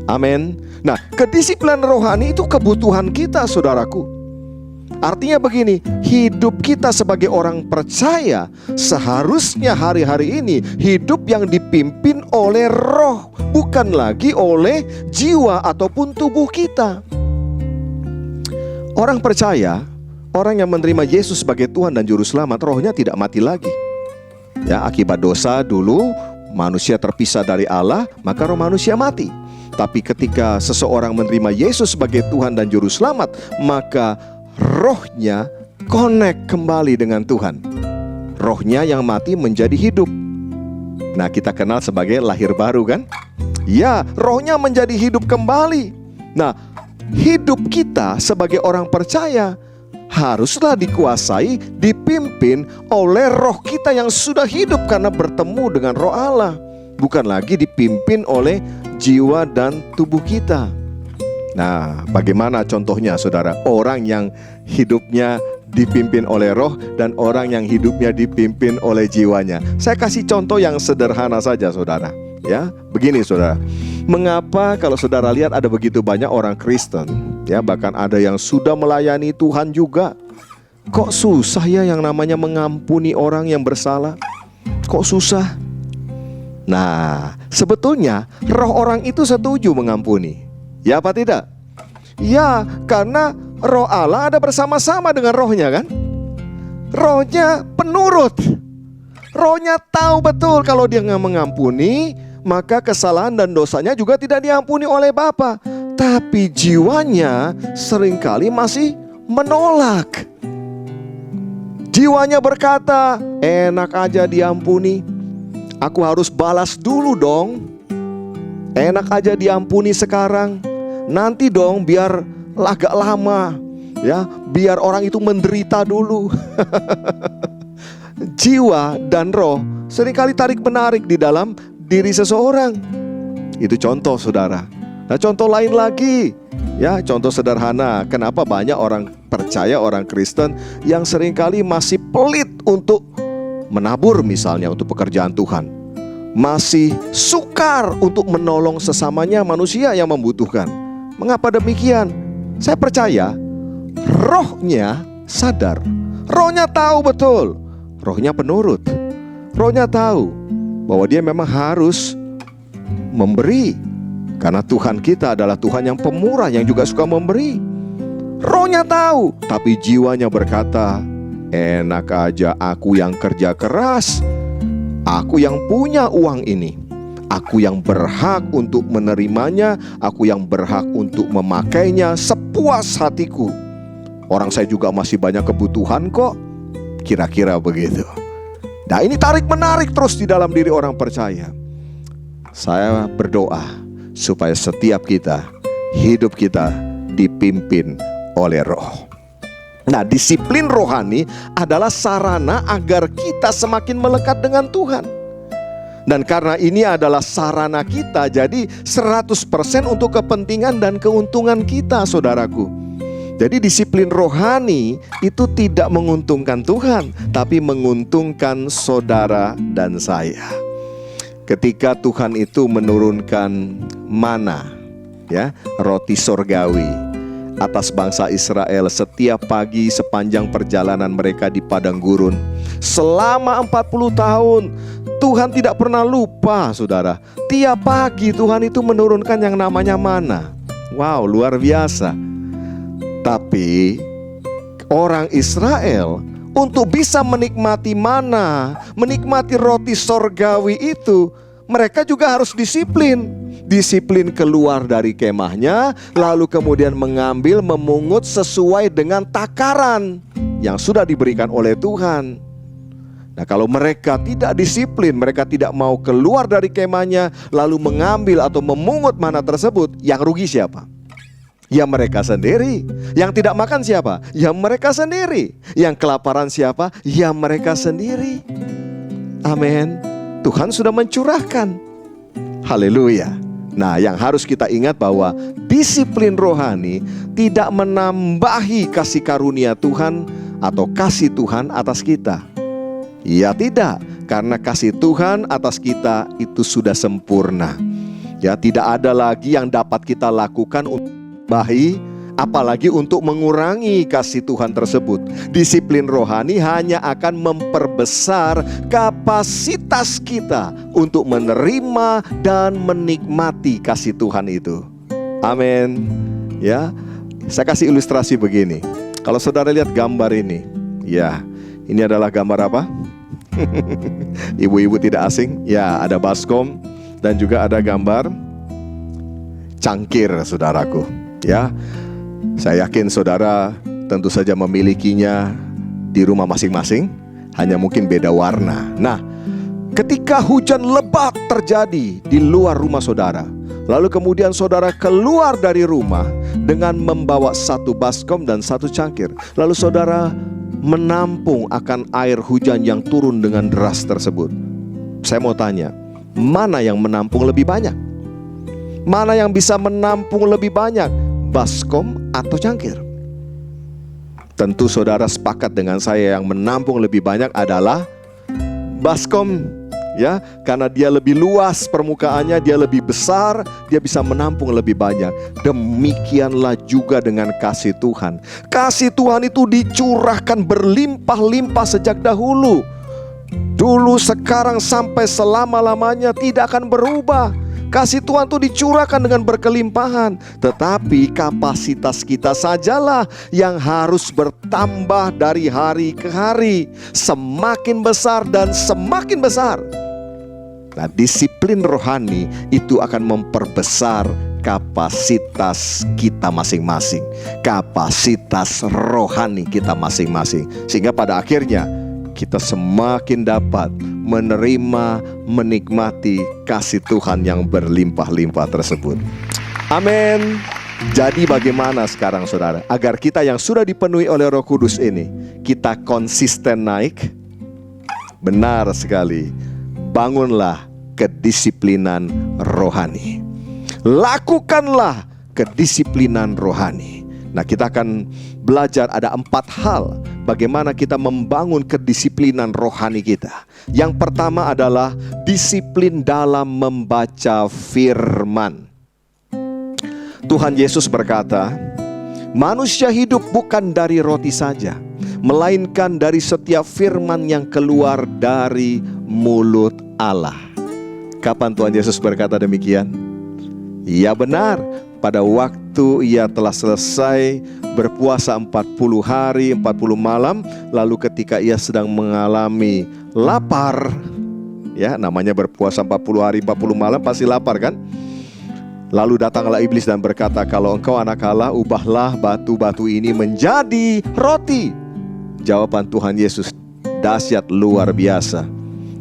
F: Amin. Nah, kedisiplinan rohani itu kebutuhan kita saudaraku. Artinya begini, hidup kita sebagai orang percaya seharusnya hari-hari ini hidup yang dipimpin oleh roh, bukan lagi oleh jiwa ataupun tubuh kita. Orang percaya, orang yang menerima Yesus sebagai Tuhan dan Juru Selamat, rohnya tidak mati lagi. Ya, akibat dosa dulu manusia terpisah dari Allah, maka roh manusia mati. Tapi ketika seseorang menerima Yesus sebagai Tuhan dan Juru Selamat, maka rohnya connect kembali dengan Tuhan. Rohnya yang mati menjadi hidup. Nah, kita kenal sebagai lahir baru kan? Ya, rohnya menjadi hidup kembali. Nah, hidup kita sebagai orang percaya haruslah dikuasai, dipimpin oleh roh kita yang sudah hidup karena bertemu dengan roh Allah, bukan lagi dipimpin oleh jiwa dan tubuh kita. Nah, bagaimana contohnya saudara? Orang yang hidupnya dipimpin oleh roh dan orang yang hidupnya dipimpin oleh jiwanya. Saya kasih contoh yang sederhana saja saudara. Ya, begini saudara. Mengapa kalau saudara lihat ada begitu banyak orang Kristen, ya bahkan ada yang sudah melayani Tuhan juga, kok susah ya yang namanya mengampuni orang yang bersalah? Kok susah? Nah, sebetulnya roh orang itu setuju mengampuni. Ya apa tidak? Ya, karena roh Allah ada bersama-sama dengan rohnya kan? Rohnya penurut. Rohnya tahu betul kalau dia nggak mengampuni, maka kesalahan dan dosanya juga tidak diampuni oleh Bapa. Tapi jiwanya seringkali masih menolak. Jiwanya berkata, enak aja diampuni, aku harus balas dulu dong. Enak aja diampuni sekarang, nanti dong biar agak lama, ya, biar orang itu menderita dulu. Jiwa dan roh seringkali tarik menarik di dalam diri seseorang. Itu contoh saudara. Nah contoh lain lagi, ya contoh sederhana. Kenapa banyak orang percaya, orang Kristen yang seringkali masih pelit untuk menabur misalnya untuk pekerjaan Tuhan, masih sukar untuk menolong sesamanya manusia yang membutuhkan. Mengapa demikian? Saya percaya rohnya sadar, rohnya tahu betul, rohnya penurut, rohnya tahu bahwa dia memang harus memberi, karena Tuhan kita adalah Tuhan yang pemurah, yang juga suka memberi. Rohnya tahu, tapi jiwanya berkata, enak aja aku yang kerja keras, aku yang punya uang ini, aku yang berhak untuk menerimanya, aku yang berhak untuk memakainya sepuas hatiku. Orang saya juga masih banyak kebutuhan kok. Kira-kira begitu. Nah ini tarik menarik terus di dalam diri orang percaya. Saya berdoa supaya setiap kita, hidup kita dipimpin oleh roh. Nah disiplin rohani adalah sarana agar kita semakin melekat dengan Tuhan. Dan karena ini adalah sarana kita, jadi 100% untuk kepentingan dan keuntungan kita saudaraku. Jadi disiplin rohani itu tidak menguntungkan Tuhan, tapi menguntungkan saudara dan saya. Ketika Tuhan itu menurunkan mana, ya, roti sorgawi atas bangsa Israel setiap pagi sepanjang perjalanan mereka di padang gurun selama 40 tahun, Tuhan tidak pernah lupa saudara. Tiap pagi Tuhan itu menurunkan yang namanya mana. Wow, luar biasa. Tapi orang Israel untuk bisa menikmati mana, menikmati roti sorgawi itu, mereka juga harus disiplin. Disiplin keluar dari kemahnya, lalu kemudian mengambil, memungut sesuai dengan takaran yang sudah diberikan oleh Tuhan. Nah kalau mereka tidak disiplin, mereka tidak mau keluar dari kemahnya, lalu mengambil atau memungut mana tersebut, yang rugi siapa? Ya mereka sendiri. Yang tidak makan siapa? Ya mereka sendiri. Yang kelaparan siapa? Ya mereka sendiri. Amin. Tuhan sudah mencurahkan. Haleluya. Nah yang harus kita ingat bahwa disiplin rohani tidak menambahi kasih karunia Tuhan atau kasih Tuhan atas kita. Ya tidak, karena kasih Tuhan atas kita itu sudah sempurna. Ya tidak ada lagi yang dapat kita lakukan untuk apalagi untuk mengurangi kasih Tuhan tersebut. Disiplin rohani hanya akan memperbesar kapasitas kita untuk menerima dan menikmati kasih Tuhan itu. Amin. Ya, saya kasih ilustrasi begini. Kalau saudara lihat gambar ini, ya, ini adalah gambar apa? Ibu-ibu tidak asing. Ya, ada baskom dan juga ada gambar cangkir, saudaraku. Ya, saya yakin saudara tentu saja memilikinya di rumah masing-masing, hanya mungkin beda warna. Nah, ketika hujan lebat terjadi di luar rumah saudara, lalu kemudian saudara keluar dari rumah dengan membawa satu baskom dan satu cangkir, lalu saudara menampung akan air hujan yang turun dengan deras tersebut. Saya mau tanya, mana yang menampung lebih banyak? Mana yang bisa menampung lebih banyak? Baskom atau cangkir? Tentu saudara sepakat dengan saya yang menampung lebih banyak adalah baskom. Ya, karena dia lebih luas permukaannya, dia lebih besar, dia bisa menampung lebih banyak. Demikianlah juga dengan kasih Tuhan. Kasih Tuhan itu dicurahkan berlimpah-limpah sejak dahulu. Dulu, sekarang, sampai selama-lamanya tidak akan berubah. Kasih Tuhan itu dicurahkan dengan berkelimpahan. Tetapi kapasitas kita sajalah yang harus bertambah dari hari ke hari, semakin besar dan semakin besar. Nah, disiplin rohani itu akan memperbesar kapasitas kita masing-masing, kapasitas rohani kita masing-masing, sehingga pada akhirnya kita semakin dapat menerima, menikmati kasih Tuhan yang berlimpah-limpah tersebut. Amin. Jadi bagaimana sekarang saudara, agar kita yang sudah dipenuhi oleh Roh Kudus ini, kita konsisten naik? Benar sekali. Bangunlah kedisiplinan rohani. Lakukanlah kedisiplinan rohani. Nah, kita akan belajar ada 4 hal bagaimana kita membangun kedisiplinan rohani kita. Yang pertama adalah disiplin dalam membaca firman. Tuhan Yesus berkata, manusia hidup bukan dari roti saja, melainkan dari setiap firman yang keluar dari mulut Allah. Kapan Tuhan Yesus berkata demikian? Ya benar, pada waktu ia telah selesai berpuasa 40 hari 40 malam, lalu ketika ia sedang mengalami lapar, ya namanya berpuasa 40 hari 40 malam pasti lapar kan? Lalu datanglah iblis dan berkata, kalau engkau anak Allah, ubahlah batu-batu ini menjadi roti. Jawaban Tuhan Yesus dahsyat luar biasa.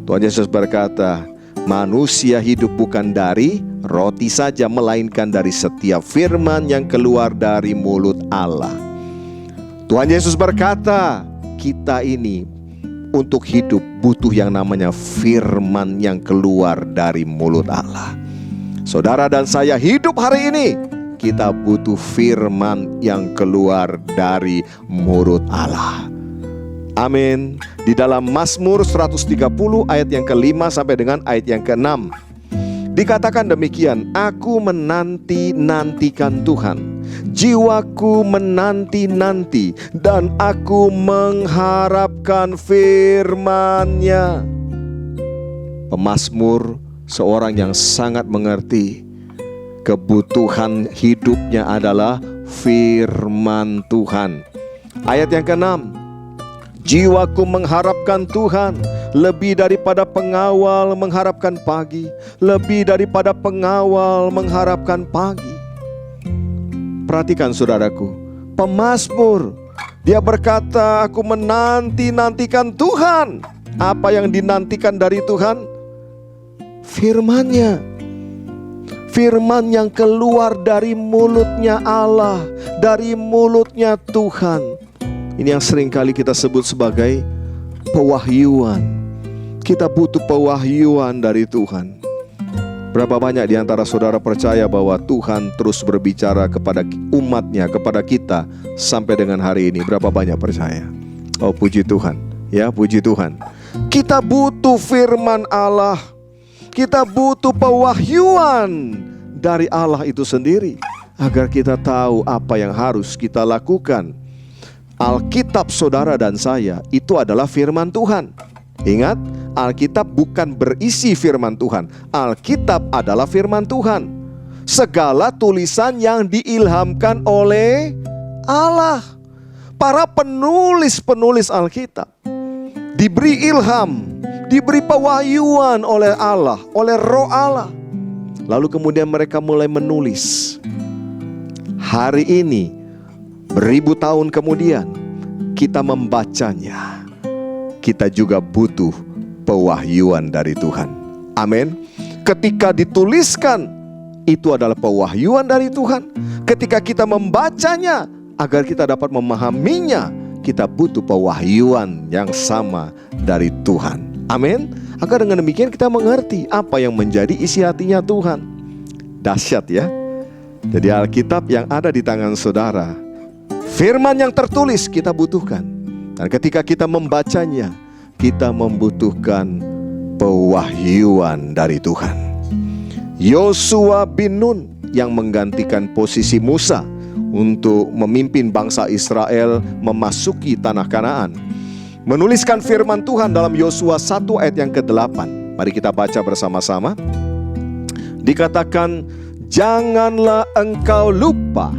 F: Tuhan Yesus berkata, manusia hidup bukan dari roti saja, melainkan dari setiap firman yang keluar dari mulut Allah. Tuhan Yesus berkata, kita ini untuk hidup butuh yang namanya firman yang keluar dari mulut Allah. Saudara dan saya hidup hari ini, kita butuh firman yang keluar dari mulut Allah. Amin. Di dalam Mazmur 130 ayat yang ke-5 sampai dengan ayat yang ke-6 dikatakan demikian, aku menanti-nantikan Tuhan, jiwaku menanti-nanti, dan aku mengharapkan firman-Nya. Pemazmur seorang yang sangat mengerti kebutuhan hidupnya adalah firman Tuhan. Ayat yang ke-6, jiwaku mengharapkan Tuhan, lebih daripada pengawal mengharapkan pagi, lebih daripada pengawal mengharapkan pagi. Perhatikan saudaraku, pemazmur, dia berkata, aku menanti-nantikan Tuhan. Apa yang dinantikan dari Tuhan? Firman-Nya. Firman yang keluar dari mulutnya Allah, dari mulutnya Tuhan. Ini yang seringkali kita sebut sebagai pewahyuan. Kita butuh pewahyuan dari Tuhan. Berapa banyak di antara saudara percaya bahwa Tuhan terus berbicara kepada umatnya, kepada kita sampai dengan hari ini? Berapa banyak percaya? Oh, puji Tuhan. Ya, puji Tuhan. Kita butuh firman Allah. Kita butuh pewahyuan dari Allah itu sendiri, agar kita tahu apa yang harus kita lakukan. Alkitab saudara dan saya itu adalah firman Tuhan. Ingat, Alkitab bukan berisi firman Tuhan. Alkitab adalah firman Tuhan. Segala tulisan yang diilhamkan oleh Allah. Para penulis-penulis Alkitab diberi ilham, diberi pewahyuan oleh Allah, oleh Roh Allah. Lalu kemudian mereka mulai menulis. Hari ini, beribu tahun kemudian, kita membacanya. Kita juga butuh pewahyuan dari Tuhan. Amin. Ketika dituliskan, itu adalah pewahyuan dari Tuhan. Ketika kita membacanya, agar kita dapat memahaminya, kita butuh pewahyuan yang sama dari Tuhan. Amin. Agar dengan demikian kita mengerti apa yang menjadi isi hatinya Tuhan. Dahsyat ya. Jadi Alkitab yang ada di tangan saudara, firman yang tertulis kita butuhkan. Dan ketika kita membacanya, kita membutuhkan pewahyuan dari Tuhan. Yosua bin Nun yang menggantikan posisi Musa untuk memimpin bangsa Israel memasuki tanah Kanaan, menuliskan firman Tuhan dalam Yosua 1 ayat yang ke-8. Mari kita baca bersama-sama. Dikatakan, janganlah engkau lupa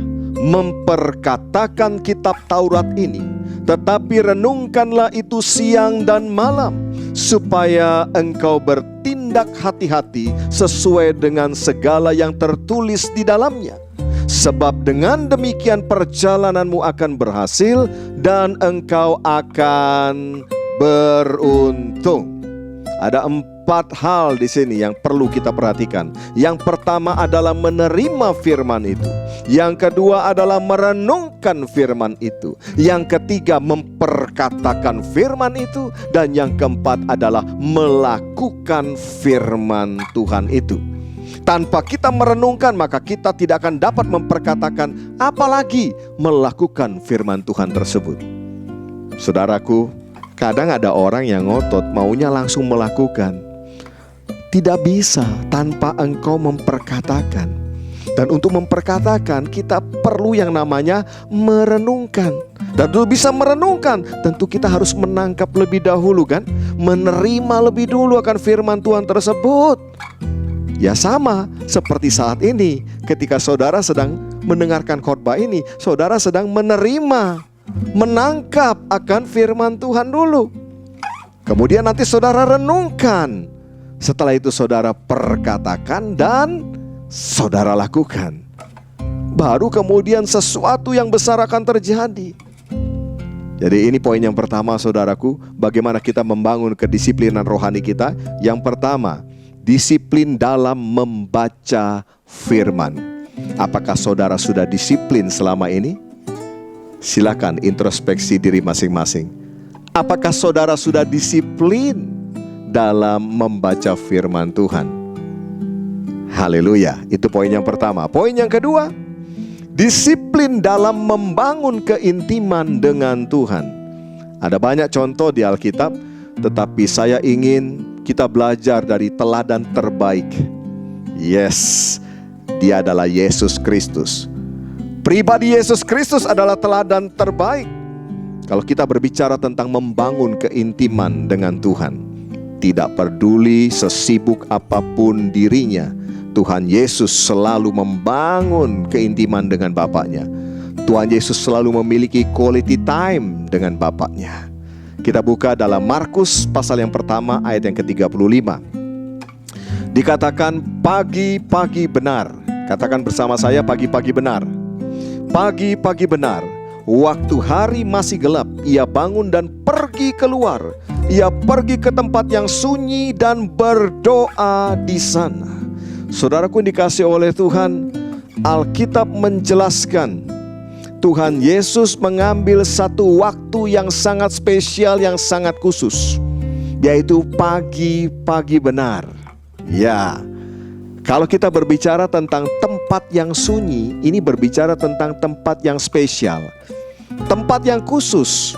F: memperkatakan kitab Taurat ini, tetapi renungkanlah itu siang dan malam, supaya engkau bertindak hati-hati sesuai dengan segala yang tertulis di dalamnya. Sebab dengan demikian perjalananmu akan berhasil dan engkau akan beruntung. Ada 4 hal di sini yang perlu kita perhatikan. Yang pertama adalah menerima firman itu. Yang kedua adalah merenungkan firman itu. Yang ketiga memperkatakan firman itu. Dan yang keempat adalah melakukan firman Tuhan itu. Tanpa kita merenungkan, maka kita tidak akan dapat memperkatakan, apalagi melakukan firman Tuhan tersebut. Saudaraku, kadang ada orang yang ngotot maunya langsung melakukan. Tidak bisa tanpa engkau memperkatakan. Dan untuk memperkatakan, kita perlu yang namanya merenungkan. Dan untuk bisa merenungkan, tentu kita harus menangkap lebih dahulu kan, menerima lebih dulu akan firman Tuhan tersebut. Ya sama seperti saat ini, ketika saudara sedang mendengarkan khotbah ini, saudara sedang menerima, menangkap akan firman Tuhan dulu. Kemudian nanti saudara renungkan. Setelah itu saudara perkatakan dan saudara lakukan. Baru kemudian sesuatu yang besar akan terjadi. Jadi ini poin yang pertama saudaraku, bagaimana kita membangun kedisiplinan rohani kita. Yang pertama, disiplin dalam membaca firman. Apakah saudara sudah disiplin selama ini? Silakan introspeksi diri masing-masing. Apakah saudara sudah disiplin dalam membaca firman Tuhan? Haleluya. Itu poin yang pertama. Poin yang kedua, disiplin dalam membangun keintiman dengan Tuhan. Ada banyak contoh di Alkitab, tetapi saya ingin kita belajar dari teladan terbaik. Yes, dia adalah Yesus Kristus. Pribadi Yesus Kristus adalah teladan terbaik. Kalau kita berbicara tentang membangun keintiman dengan Tuhan, tidak peduli sesibuk apapun dirinya, Tuhan Yesus selalu membangun keintiman dengan Bapaknya. Tuhan Yesus selalu memiliki quality time dengan Bapaknya. Kita buka dalam Markus pasal yang pertama ayat yang ke-35. Dikatakan pagi-pagi benar. Katakan bersama saya, pagi-pagi benar. Pagi-pagi benar, waktu hari masih gelap, ia bangun dan pergi keluar. Ia pergi ke tempat yang sunyi dan berdoa di sana. Saudaraku yang dikasihi oleh Tuhan, Alkitab menjelaskan Tuhan Yesus mengambil satu waktu yang sangat spesial, yang sangat khusus, yaitu pagi-pagi benar. Ya, kalau kita berbicara tentang tempat yang sunyi, ini berbicara tentang tempat yang spesial, tempat yang khusus.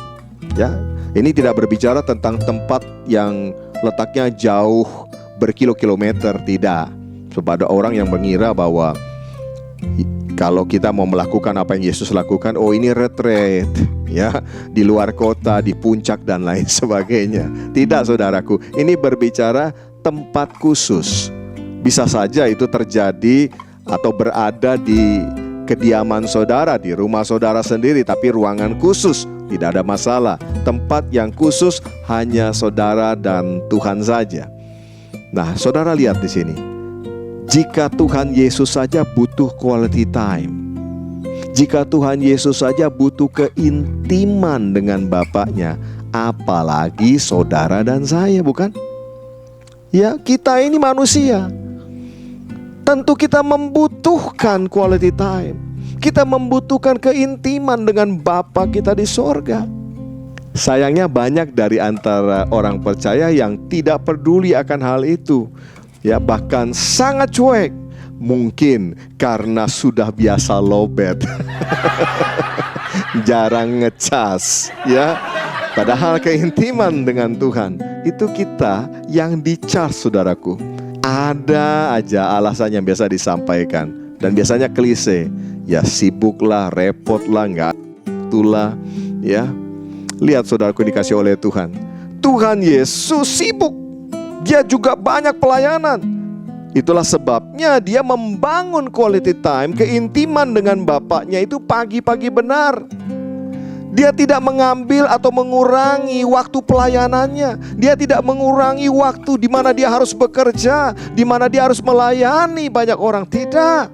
F: Ya, ini tidak berbicara tentang tempat yang letaknya jauh berkilo-kilometer, tidak. Sebab ada orang yang mengira bahwa kalau kita mau melakukan apa yang Yesus lakukan, oh ini retreat, ya, di luar kota, di puncak dan lain sebagainya. Tidak saudaraku, ini berbicara tempat khusus. Bisa saja itu terjadi atau berada di kediaman saudara, di rumah saudara sendiri, tapi ruangan khusus, tidak ada masalah. Tempat yang khusus hanya saudara dan Tuhan saja. Nah, saudara lihat di sini. Jika Tuhan Yesus saja butuh quality time, jika Tuhan Yesus saja butuh keintiman dengan Bapaknya, apalagi saudara dan saya, bukan? Ya, kita ini manusia. Tentu kita membutuhkan quality time. Kita membutuhkan keintiman dengan Bapa kita di sorga. Sayangnya banyak dari antara orang percaya yang tidak peduli akan hal itu. Ya, bahkan sangat cuek. Mungkin karena sudah biasa lowbat. Jarang ngecas, ya. Padahal keintiman dengan Tuhan itu kita yang di-charge, saudaraku. Ada aja alasan yang biasa disampaikan, dan biasanya klise. Ya sibuklah, repotlah, nggak itulah, ya. Lihat saudaraku dikasih oleh Tuhan. Tuhan Yesus sibuk. Dia juga banyak pelayanan. Itulah sebabnya dia membangun quality time, keintiman dengan Bapaknya itu pagi-pagi benar. Dia tidak mengambil atau mengurangi waktu pelayanannya. Dia tidak mengurangi waktu di mana dia harus bekerja, di mana dia harus melayani banyak orang. Tidak.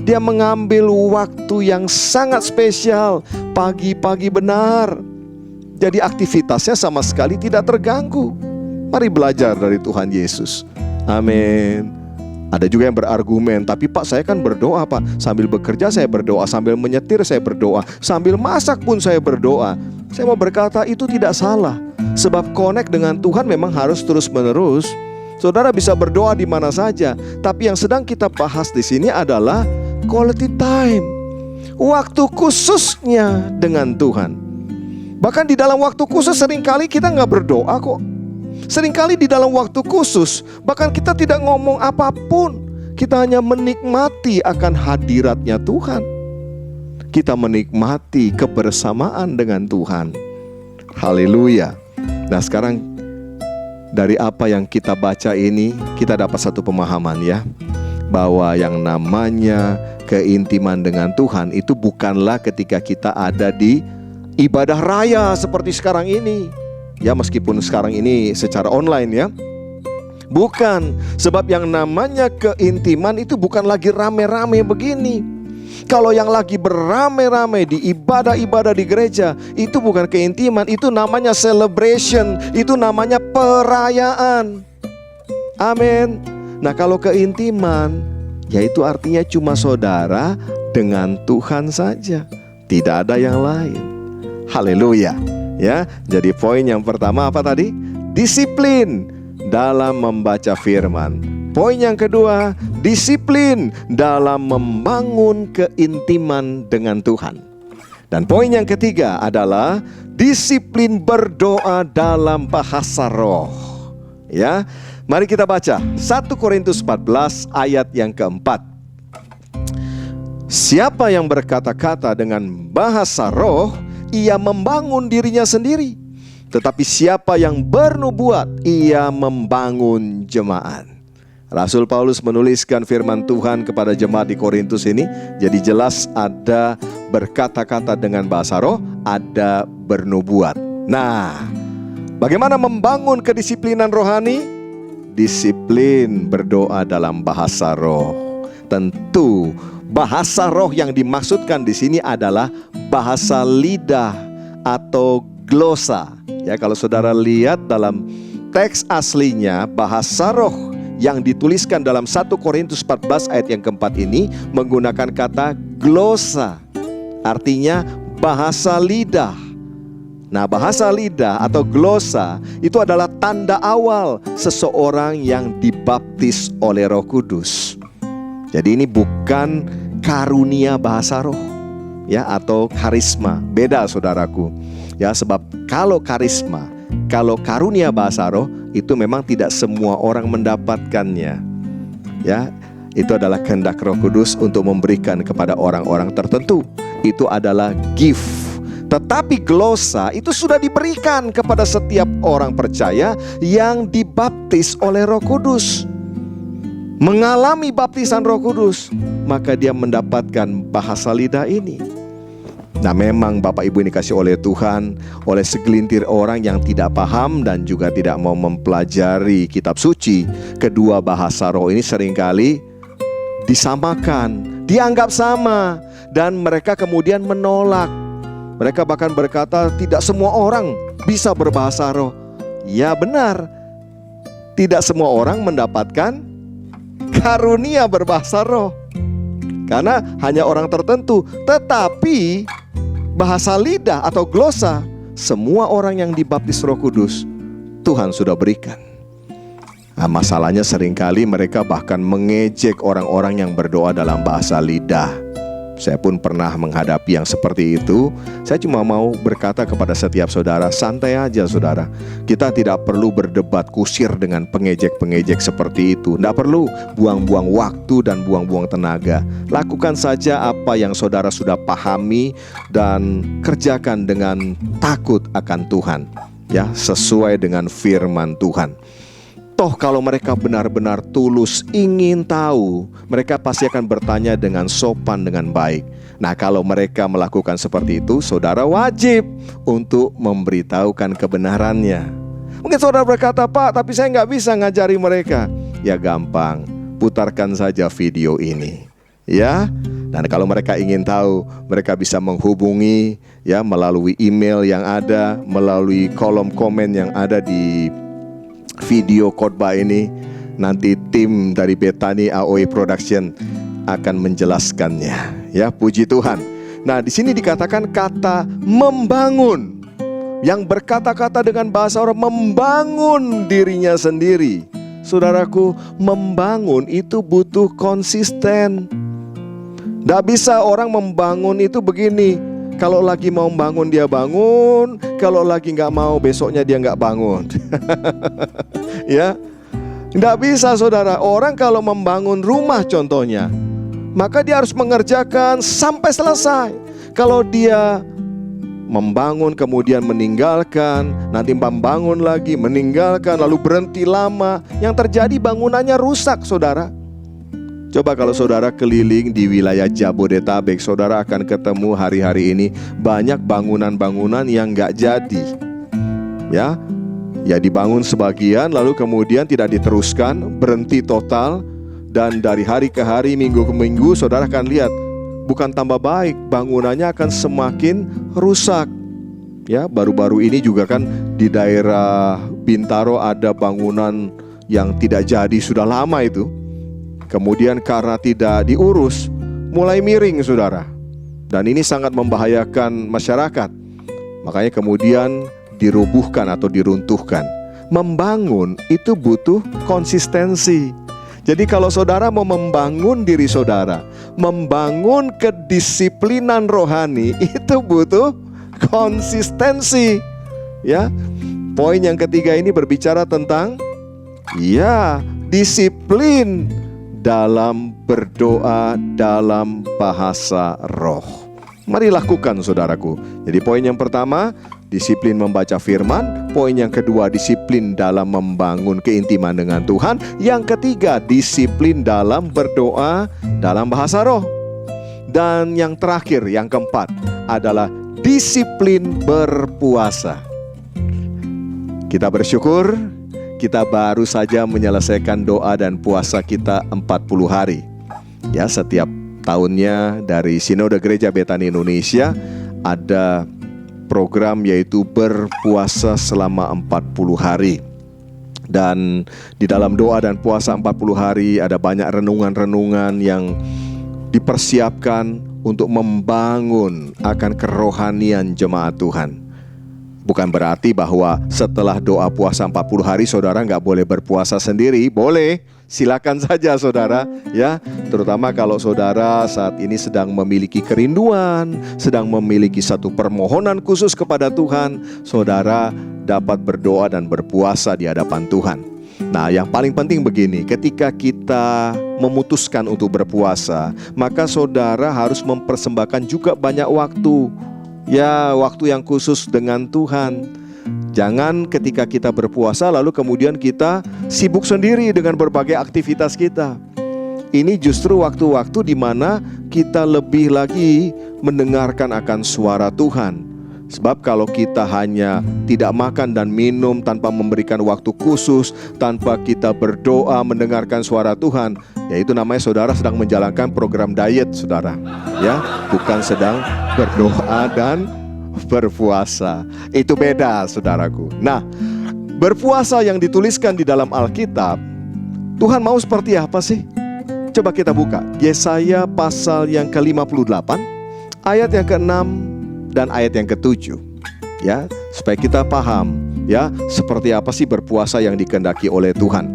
F: Dia mengambil waktu yang sangat spesial, pagi-pagi benar. Jadi aktivitasnya sama sekali tidak terganggu. Mari belajar dari Tuhan Yesus. Amin. Ada juga yang berargumen, tapi Pak, saya kan berdoa Pak. Sambil bekerja saya berdoa, sambil menyetir saya berdoa, sambil masak pun saya berdoa. Saya mau berkata itu tidak salah. Sebab connect dengan Tuhan memang harus terus-menerus. Saudara bisa berdoa di mana saja, tapi yang sedang kita bahas di sini adalah quality time. Waktu khususnya dengan Tuhan. Bahkan di dalam waktu khusus seringkali kita nggak berdoa kok. Seringkali di dalam waktu khusus, bahkan kita tidak ngomong apapun. Kita hanya menikmati akan hadiratnya Tuhan. Kita menikmati kebersamaan dengan Tuhan. Haleluya. Nah sekarang dari apa yang kita baca ini, kita dapat satu pemahaman ya. Bahwa yang namanya keintiman dengan Tuhan itu bukanlah ketika kita ada di ibadah raya seperti sekarang ini. Ya meskipun sekarang ini secara online ya. Bukan. Sebab yang namanya keintiman itu bukan lagi rame-rame begini. Kalau yang lagi beramai-ramai di ibadah-ibadah di gereja, itu bukan keintiman, itu namanya celebration, itu namanya perayaan. Amin. Nah kalau keintiman, yaitu artinya cuma saudara dengan Tuhan saja, tidak ada yang lain. Haleluya. Ya, jadi poin yang pertama apa tadi? Disiplin dalam membaca firman. Poin yang kedua, disiplin dalam membangun keintiman dengan Tuhan. Dan poin yang ketiga adalah disiplin berdoa dalam bahasa roh. Ya, mari kita baca 1 Korintus 14 ayat yang keempat. Siapa yang berkata-kata dengan bahasa roh, ia membangun dirinya sendiri. Tetapi siapa yang bernubuat, ia membangun jemaat. Rasul Paulus menuliskan firman Tuhan kepada jemaat di Korintus ini. Jadi jelas ada berkata-kata dengan bahasa roh, ada bernubuat. Nah, bagaimana membangun kedisiplinan rohani? Disiplin berdoa dalam bahasa roh. Tentu bahasa roh yang dimaksudkan di sini adalah bahasa lidah atau glosa. Ya, kalau saudara lihat dalam teks aslinya, bahasa roh yang dituliskan dalam 1 Korintus 14 ayat yang keempat ini menggunakan kata glosa. Artinya bahasa lidah. Nah, bahasa lidah atau glosa itu adalah tanda awal seseorang yang dibaptis oleh Roh Kudus. Jadi ini bukan karunia bahasa roh ya atau karisma. Beda saudaraku. Ya, sebab kalau karisma, kalau karunia bahasa roh itu memang tidak semua orang mendapatkannya. Ya, itu adalah kehendak Roh Kudus untuk memberikan kepada orang-orang tertentu. Itu adalah gift. Tetapi glosa itu sudah diberikan kepada setiap orang percaya yang dibaptis oleh Roh Kudus. Mengalami baptisan Roh Kudus, maka dia mendapatkan bahasa lidah ini. Nah memang Bapak Ibu ini dikasih oleh Tuhan, oleh segelintir orang yang tidak paham dan juga tidak mau mempelajari kitab suci. Kedua bahasa roh ini seringkali disamakan, dianggap sama, dan mereka kemudian menolak. Mereka bahkan berkata tidak semua orang bisa berbahasa roh. Ya benar, tidak semua orang mendapatkan karunia berbahasa roh, karena hanya orang tertentu. Tetapi bahasa lidah atau glosa, semua orang yang dibaptis Roh Kudus Tuhan sudah berikan. Nah, masalahnya seringkali mereka bahkan mengejek orang-orang yang berdoa dalam bahasa lidah. Saya pun pernah menghadapi yang seperti itu. Saya cuma mau berkata kepada setiap saudara, santai aja saudara. Kita tidak perlu berdebat kusir dengan pengejek-pengejek seperti itu. Tidak perlu buang-buang waktu dan buang-buang tenaga. Lakukan saja apa yang saudara sudah pahami dan kerjakan dengan takut akan Tuhan, ya, sesuai dengan firman Tuhan. Toh kalau mereka benar-benar tulus ingin tahu, mereka pasti akan bertanya dengan sopan, dengan baik. Nah, kalau mereka melakukan seperti itu, saudara wajib untuk memberitahukan kebenarannya. Mungkin saudara berkata, Pak, tapi saya nggak bisa ngajari mereka. Ya gampang, putarkan saja video ini, ya. Dan kalau mereka ingin tahu, mereka bisa menghubungi, ya, melalui email yang ada, melalui kolom komen yang ada di video khotbah ini. Nanti tim dari Bethany AOE Production akan menjelaskannya, ya, puji Tuhan. Nah, di sini dikatakan kata membangun, yang berkata-kata dengan bahasa orang membangun dirinya sendiri. Saudaraku, membangun itu butuh konsisten. Tidak bisa orang membangun itu begini, kalau lagi mau bangun dia bangun, kalau lagi nggak mau besoknya dia nggak bangun. Ya, nggak bisa saudara. Orang kalau membangun rumah contohnya, maka dia harus mengerjakan sampai selesai. Kalau dia membangun kemudian meninggalkan, nanti membangun lagi, meninggalkan, lalu berhenti lama, yang terjadi bangunannya rusak saudara. Coba kalau saudara keliling di wilayah Jabodetabek, saudara akan ketemu hari-hari ini banyak bangunan-bangunan yang nggak jadi. Ya dibangun sebagian, lalu kemudian tidak diteruskan, berhenti total. Dan dari hari ke hari, minggu ke minggu, saudara akan lihat bukan tambah baik, bangunannya akan semakin rusak. Ya, baru-baru ini juga kan di daerah Bintaro ada bangunan yang tidak jadi sudah lama itu. Kemudian karena tidak diurus, mulai miring saudara. Dan ini sangat membahayakan masyarakat. Makanya kemudian dirubuhkan atau diruntuhkan. Membangun itu butuh konsistensi. Jadi kalau saudara mau membangun diri saudara, membangun kedisiplinan rohani, itu butuh konsistensi. Ya, poin yang ketiga ini berbicara tentang disiplin dalam berdoa dalam bahasa roh. Mari lakukan saudaraku. Jadi poin yang pertama, disiplin membaca firman. Poin yang kedua, disiplin dalam membangun keintiman dengan Tuhan. Yang ketiga, disiplin dalam berdoa dalam bahasa roh. Dan yang terakhir, yang keempat adalah disiplin berpuasa. Kita bersyukur kita baru saja menyelesaikan doa dan puasa kita 40 hari. Ya, setiap tahunnya dari Sinode Gereja Bethany Indonesia ada program yaitu berpuasa selama 40 hari. Dan di dalam doa dan puasa 40 hari ada banyak renungan-renungan yang dipersiapkan untuk membangun akan kerohanian jemaat Tuhan. Bukan berarti bahwa setelah doa puasa 40 hari saudara nggak boleh berpuasa sendiri. Boleh, silakan saja saudara, ya. Terutama kalau saudara saat ini sedang memiliki kerinduan, sedang memiliki satu permohonan khusus kepada Tuhan, saudara dapat berdoa dan berpuasa di hadapan Tuhan. Nah, yang paling penting begini, ketika kita memutuskan untuk berpuasa, maka saudara harus mempersembahkan juga banyak waktu. Ya, waktu yang khusus dengan Tuhan. Jangan ketika kita berpuasa lalu kemudian kita sibuk sendiri dengan berbagai aktivitas kita. Ini justru waktu-waktu di mana kita lebih lagi mendengarkan akan suara Tuhan. Sebab kalau kita hanya tidak makan dan minum tanpa memberikan waktu khusus, tanpa kita berdoa mendengarkan suara Tuhan, ya itu namanya saudara sedang menjalankan program diet saudara, ya, bukan sedang berdoa dan berpuasa. Itu beda saudaraku. Nah, berpuasa yang dituliskan di dalam Alkitab, Tuhan mau seperti apa sih? Coba kita buka Yesaya pasal yang ke-58 ayat yang ke-6 dan ayat yang ke-7, ya, supaya kita paham, ya, seperti apa sih berpuasa yang dikehendaki oleh Tuhan.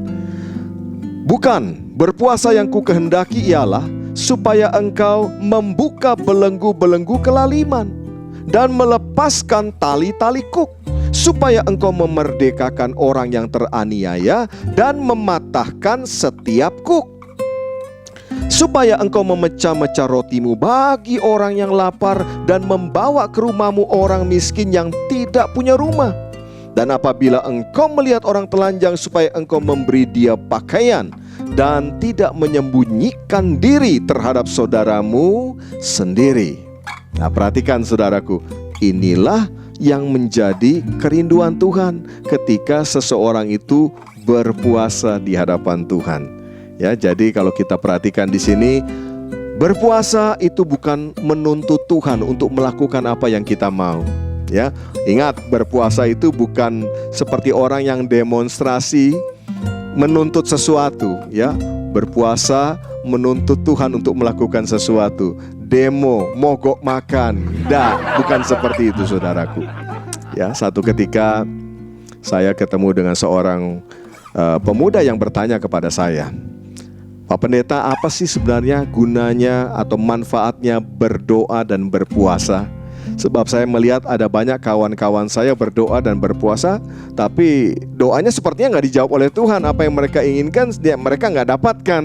F: Bukan, berpuasa yang ku kehendaki ialah supaya engkau membuka belenggu-belenggu kelaliman dan melepaskan tali-tali kuk, supaya engkau memerdekakan orang yang teraniaya dan mematahkan setiap kuk, supaya engkau memecah-mecah rotimu bagi orang yang lapar dan membawa ke rumahmu orang miskin yang tidak punya rumah. Dan apabila engkau melihat orang telanjang, supaya engkau memberi dia pakaian dan tidak menyembunyikan diri terhadap saudaramu sendiri. Nah, perhatikan saudaraku, inilah yang menjadi kerinduan Tuhan ketika seseorang itu berpuasa di hadapan Tuhan. Ya, jadi kalau kita perhatikan di sini, berpuasa itu bukan menuntut Tuhan untuk melakukan apa yang kita mau. Ya, ingat, berpuasa itu bukan seperti orang yang demonstrasi menuntut sesuatu. Ya, berpuasa menuntut Tuhan untuk melakukan sesuatu. Demo, mogok makan, bukan seperti itu saudaraku. Ya, satu ketika saya ketemu dengan seorang pemuda yang bertanya kepada saya, Pak Pendeta, apa sih sebenarnya gunanya atau manfaatnya berdoa dan berpuasa? Sebab saya melihat ada banyak kawan-kawan saya berdoa dan berpuasa, tapi doanya sepertinya nggak dijawab oleh Tuhan. Apa yang mereka inginkan, mereka nggak dapatkan.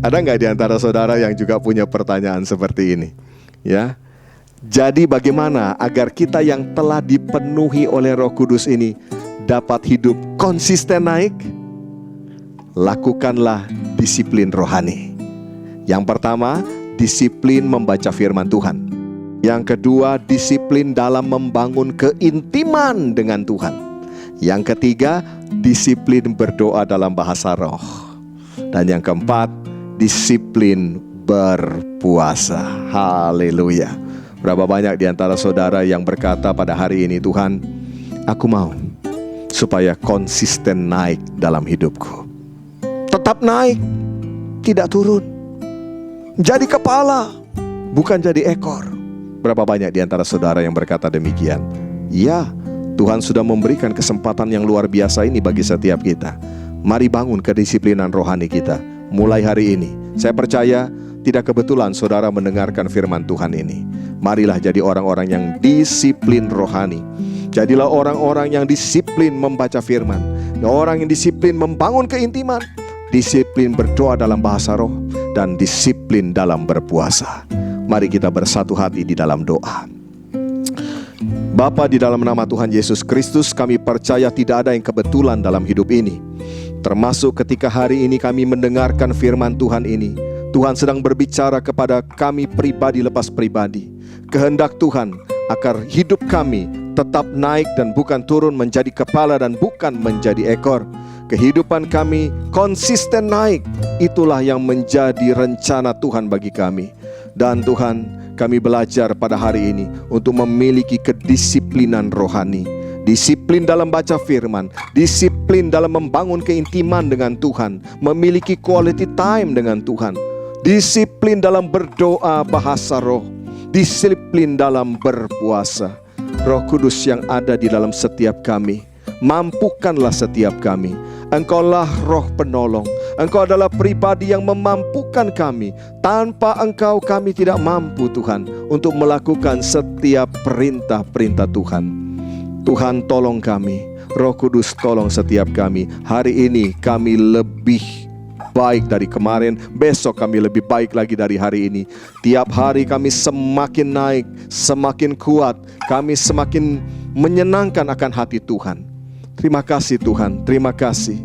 F: Ada nggak di antara saudara yang juga punya pertanyaan seperti ini? Ya, jadi bagaimana agar kita yang telah dipenuhi oleh Roh Kudus ini dapat hidup konsisten naik? Lakukanlah disiplin rohani. Yang pertama, disiplin membaca firman Tuhan. Yang kedua, disiplin dalam membangun keintiman dengan Tuhan. Yang ketiga, disiplin berdoa dalam bahasa roh. Dan yang keempat, disiplin berpuasa. Haleluya. Berapa banyak di antara saudara yang berkata pada hari ini, Tuhan, aku mau supaya konsisten naik dalam hidupku. Tetap naik, tidak turun. Jadi kepala, bukan jadi ekor. Berapa banyak di antara saudara yang berkata demikian? Ya, Tuhan sudah memberikan kesempatan yang luar biasa ini bagi setiap kita. Mari bangun kedisiplinan rohani kita mulai hari ini. Saya percaya tidak kebetulan saudara mendengarkan firman Tuhan ini. Marilah jadi orang-orang yang disiplin rohani. Jadilah orang-orang yang disiplin membaca firman, orang yang disiplin membangun keintiman, disiplin berdoa dalam bahasa roh, dan disiplin dalam berpuasa. Mari kita bersatu hati di dalam doa. Bapa, di dalam nama Tuhan Yesus Kristus, kami percaya tidak ada yang kebetulan dalam hidup ini. Termasuk ketika hari ini kami mendengarkan firman Tuhan ini. Tuhan sedang berbicara kepada kami pribadi lepas pribadi. Kehendak Tuhan agar hidup kami tetap naik dan bukan turun, menjadi kepala dan bukan menjadi ekor. Kehidupan kami konsisten naik. Itulah yang menjadi rencana Tuhan bagi kami. Dan Tuhan, kami belajar pada hari ini untuk memiliki kedisiplinan rohani. Disiplin dalam baca firman, disiplin dalam membangun keintiman dengan Tuhan, memiliki quality time dengan Tuhan, disiplin dalam berdoa bahasa roh, disiplin dalam berpuasa. Roh Kudus yang ada di dalam setiap kami, mampukanlah setiap kami. Engkaulah roh penolong. Engkau adalah pribadi yang memampukan kami. Tanpa Engkau kami tidak mampu, Tuhan, untuk melakukan setiap perintah-perintah Tuhan. Tuhan, tolong kami. Roh Kudus, tolong setiap kami. Hari ini kami lebih baik dari kemarin. Besok kami lebih baik lagi dari hari ini. Tiap hari kami semakin naik, semakin kuat. Kami semakin menyenangkan akan hati Tuhan. Terima kasih Tuhan, terima kasih.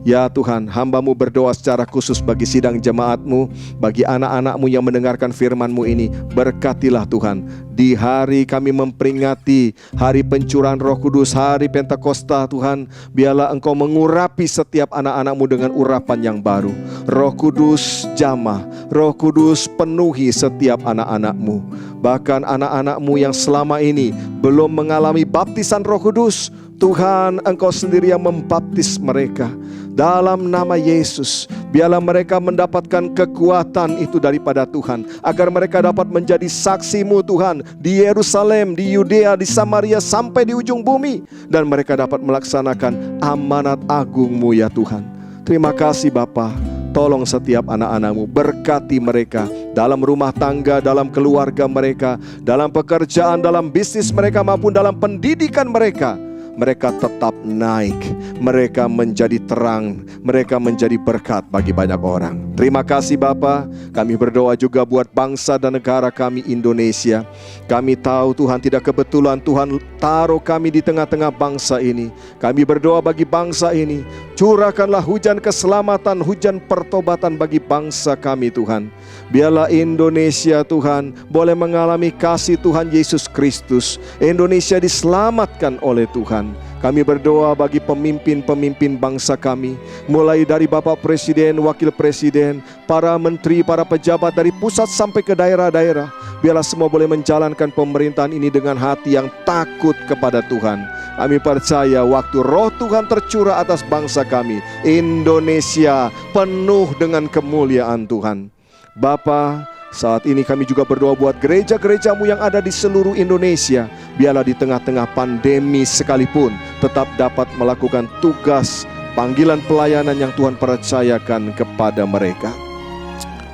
F: Ya Tuhan, hamba-Mu berdoa secara khusus bagi sidang jemaat-Mu, bagi anak-anak-Mu yang mendengarkan firman-Mu ini. Berkatilah Tuhan, di hari kami memperingati hari pencurahan Roh Kudus, hari Pentakosta Tuhan, biarlah Engkau mengurapi setiap anak-anak-Mu dengan urapan yang baru. Roh Kudus jamah, Roh Kudus penuhi setiap anak-anak-Mu. Bahkan anak-anak-Mu yang selama ini belum mengalami baptisan Roh Kudus, Tuhan, Engkau sendiri yang membaptis mereka. Dalam nama Yesus, biarlah mereka mendapatkan kekuatan itu daripada Tuhan, agar mereka dapat menjadi saksi-Mu Tuhan, di Yerusalem, di Yudea, di Samaria, sampai di ujung bumi. Dan mereka dapat melaksanakan amanat agung-Mu ya Tuhan. Terima kasih Bapa. Tolong setiap anak-anak-Mu, berkati mereka dalam rumah tangga, dalam keluarga mereka, dalam pekerjaan, dalam bisnis mereka maupun dalam pendidikan mereka. Mereka tetap naik, mereka menjadi terang, mereka menjadi berkat bagi banyak orang. Terima kasih Bapa. Kami berdoa juga buat bangsa dan negara kami Indonesia. Kami tahu Tuhan tidak kebetulan Tuhan taruh kami di tengah-tengah bangsa ini. Kami berdoa bagi bangsa ini, curahkanlah hujan keselamatan, hujan pertobatan bagi bangsa kami Tuhan. Biarlah Indonesia Tuhan boleh mengalami kasih Tuhan Yesus Kristus. Indonesia diselamatkan oleh Tuhan. Kami berdoa bagi pemimpin-pemimpin bangsa kami, mulai dari Bapak Presiden, Wakil Presiden, para menteri, para pejabat dari pusat sampai ke daerah-daerah. Biarlah semua boleh menjalankan pemerintahan ini dengan hati yang takut kepada Tuhan. Kami percaya waktu roh Tuhan tercurah atas bangsa kami, Indonesia penuh dengan kemuliaan Tuhan. Bapa, saat ini kami juga berdoa buat gereja-gereja-Mu yang ada di seluruh Indonesia. Biarlah di tengah-tengah pandemi sekalipun tetap dapat melakukan tugas panggilan pelayanan yang Tuhan percayakan kepada mereka.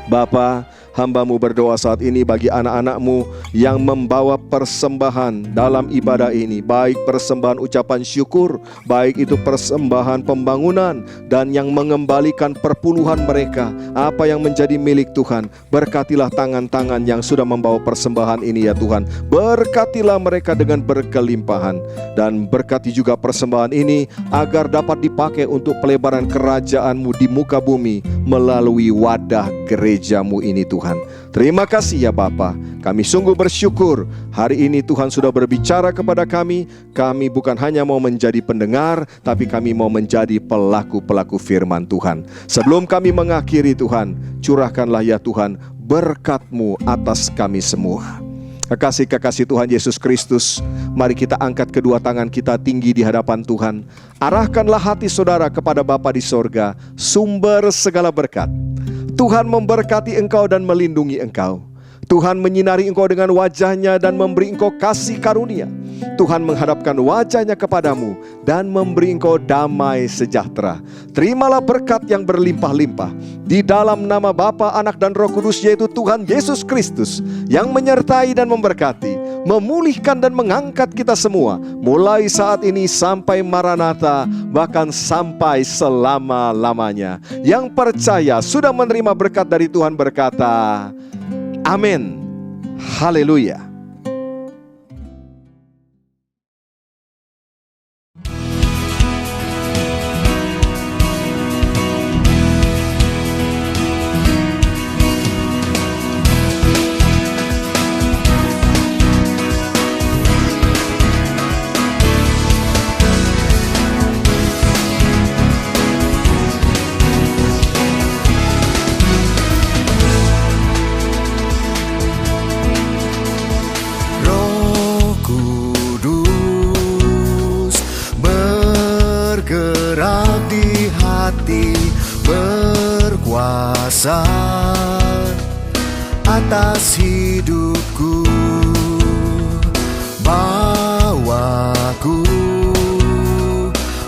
F: Bapa, hamba-Mu berdoa saat ini bagi anak-anak-Mu yang membawa persembahan dalam ibadah ini, baik persembahan ucapan syukur, baik itu persembahan pembangunan, dan yang mengembalikan perpuluhan mereka, apa yang menjadi milik Tuhan. Berkatilah tangan-tangan yang sudah membawa persembahan ini ya Tuhan. Berkatilah mereka dengan berkelimpahan, dan berkati juga persembahan ini agar dapat dipakai untuk pelebaran kerajaan-Mu di muka bumi melalui wadah gereja-Mu ini Tuhan. Terima kasih ya Bapa. Kami sungguh bersyukur hari ini Tuhan sudah berbicara kepada kami. Kami bukan hanya mau menjadi pendengar, tapi kami mau menjadi pelaku-pelaku firman Tuhan. Sebelum kami mengakhiri Tuhan, curahkanlah ya Tuhan berkat-Mu atas kami semua. Kekasih-kekasih Tuhan Yesus Kristus, mari kita angkat kedua tangan kita tinggi di hadapan Tuhan. Arahkanlah hati saudara kepada Bapa di sorga, sumber segala berkat. Tuhan memberkati engkau dan melindungi engkau. Tuhan menyinari engkau dengan wajah-Nya dan memberi engkau kasih karunia. Tuhan menghadapkan wajah-Nya kepadamu dan memberi engkau damai sejahtera. Terimalah berkat yang berlimpah-limpah di dalam nama Bapa, Anak dan Roh Kudus, yaitu Tuhan Yesus Kristus, yang menyertai dan memberkati, memulihkan dan mengangkat kita semua mulai saat ini sampai Maranatha, bahkan sampai selama-lamanya. Yang percaya sudah menerima berkat dari Tuhan berkata amin. Haleluya. Berkuasa atas hidupku, bawaku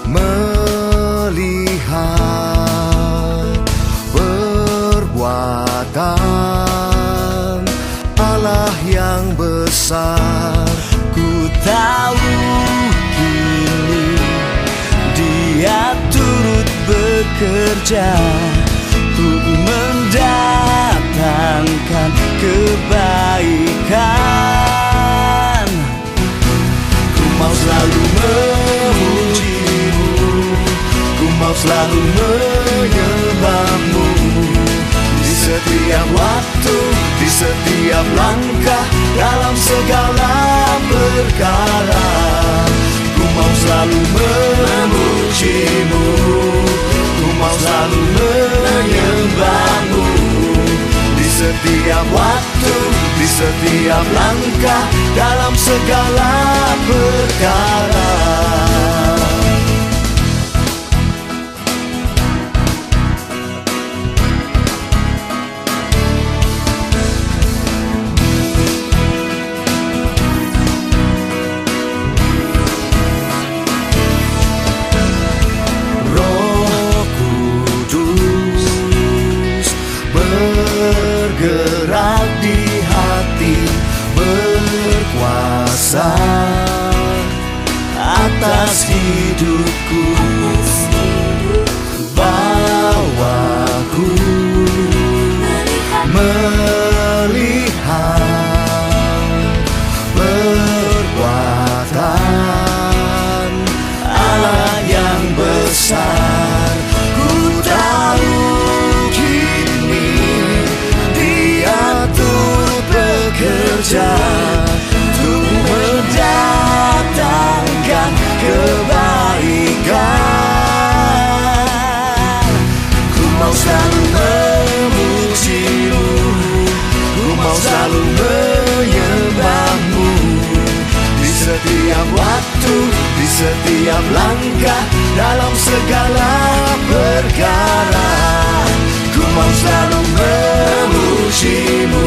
F: melihat perbuatan Allah yang besar. Ku tahu kini Dia turut bekerja untuk mendatangkan kebaikan. Ku mau selalu memuji-Mu, ku mau selalu menyembah-Mu di setiap waktu, di setiap langkah, dalam segala perkara. Ku mau selalu memuji-Mu, ku mau selalu menyembah-Mu di setiap waktu, di setiap langkah, dalam segala perkara.
A: bergerak di hati, berkuasa atas hidupku, bawaku melihat perbuatan Allah yang besar. Ku tahu kini Dia turut bekerja untuk mendatangkan kebaikan. Ku mau selalu memuji-Mu, ku mau selalu menyembah-Mu di setiap waktu, di setiap langkah, dalam segala perkara. Ku mau selalu memuji-Mu,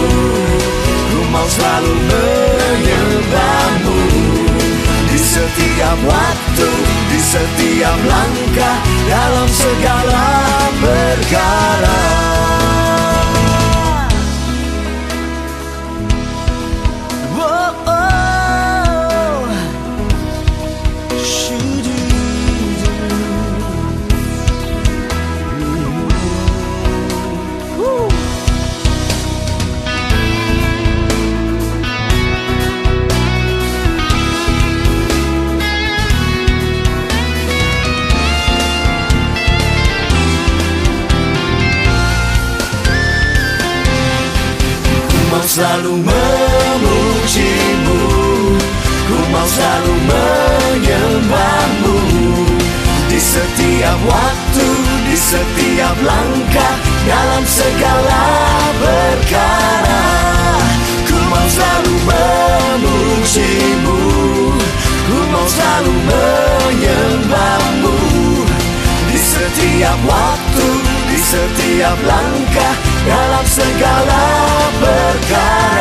A: ku mau selalu menyembah-Mu di setiap waktu, di setiap langkah, dalam segala perkara. Oh, oh. Selalu memuji-Mu, ku mau selalu menyembah-Mu di setiap waktu, di setiap langkah, dalam segala perkara. Ku mau selalu memuji-Mu, ku mau selalu menyembah-Mu di setiap waktu, di setiap langkah, dalam segala perkara.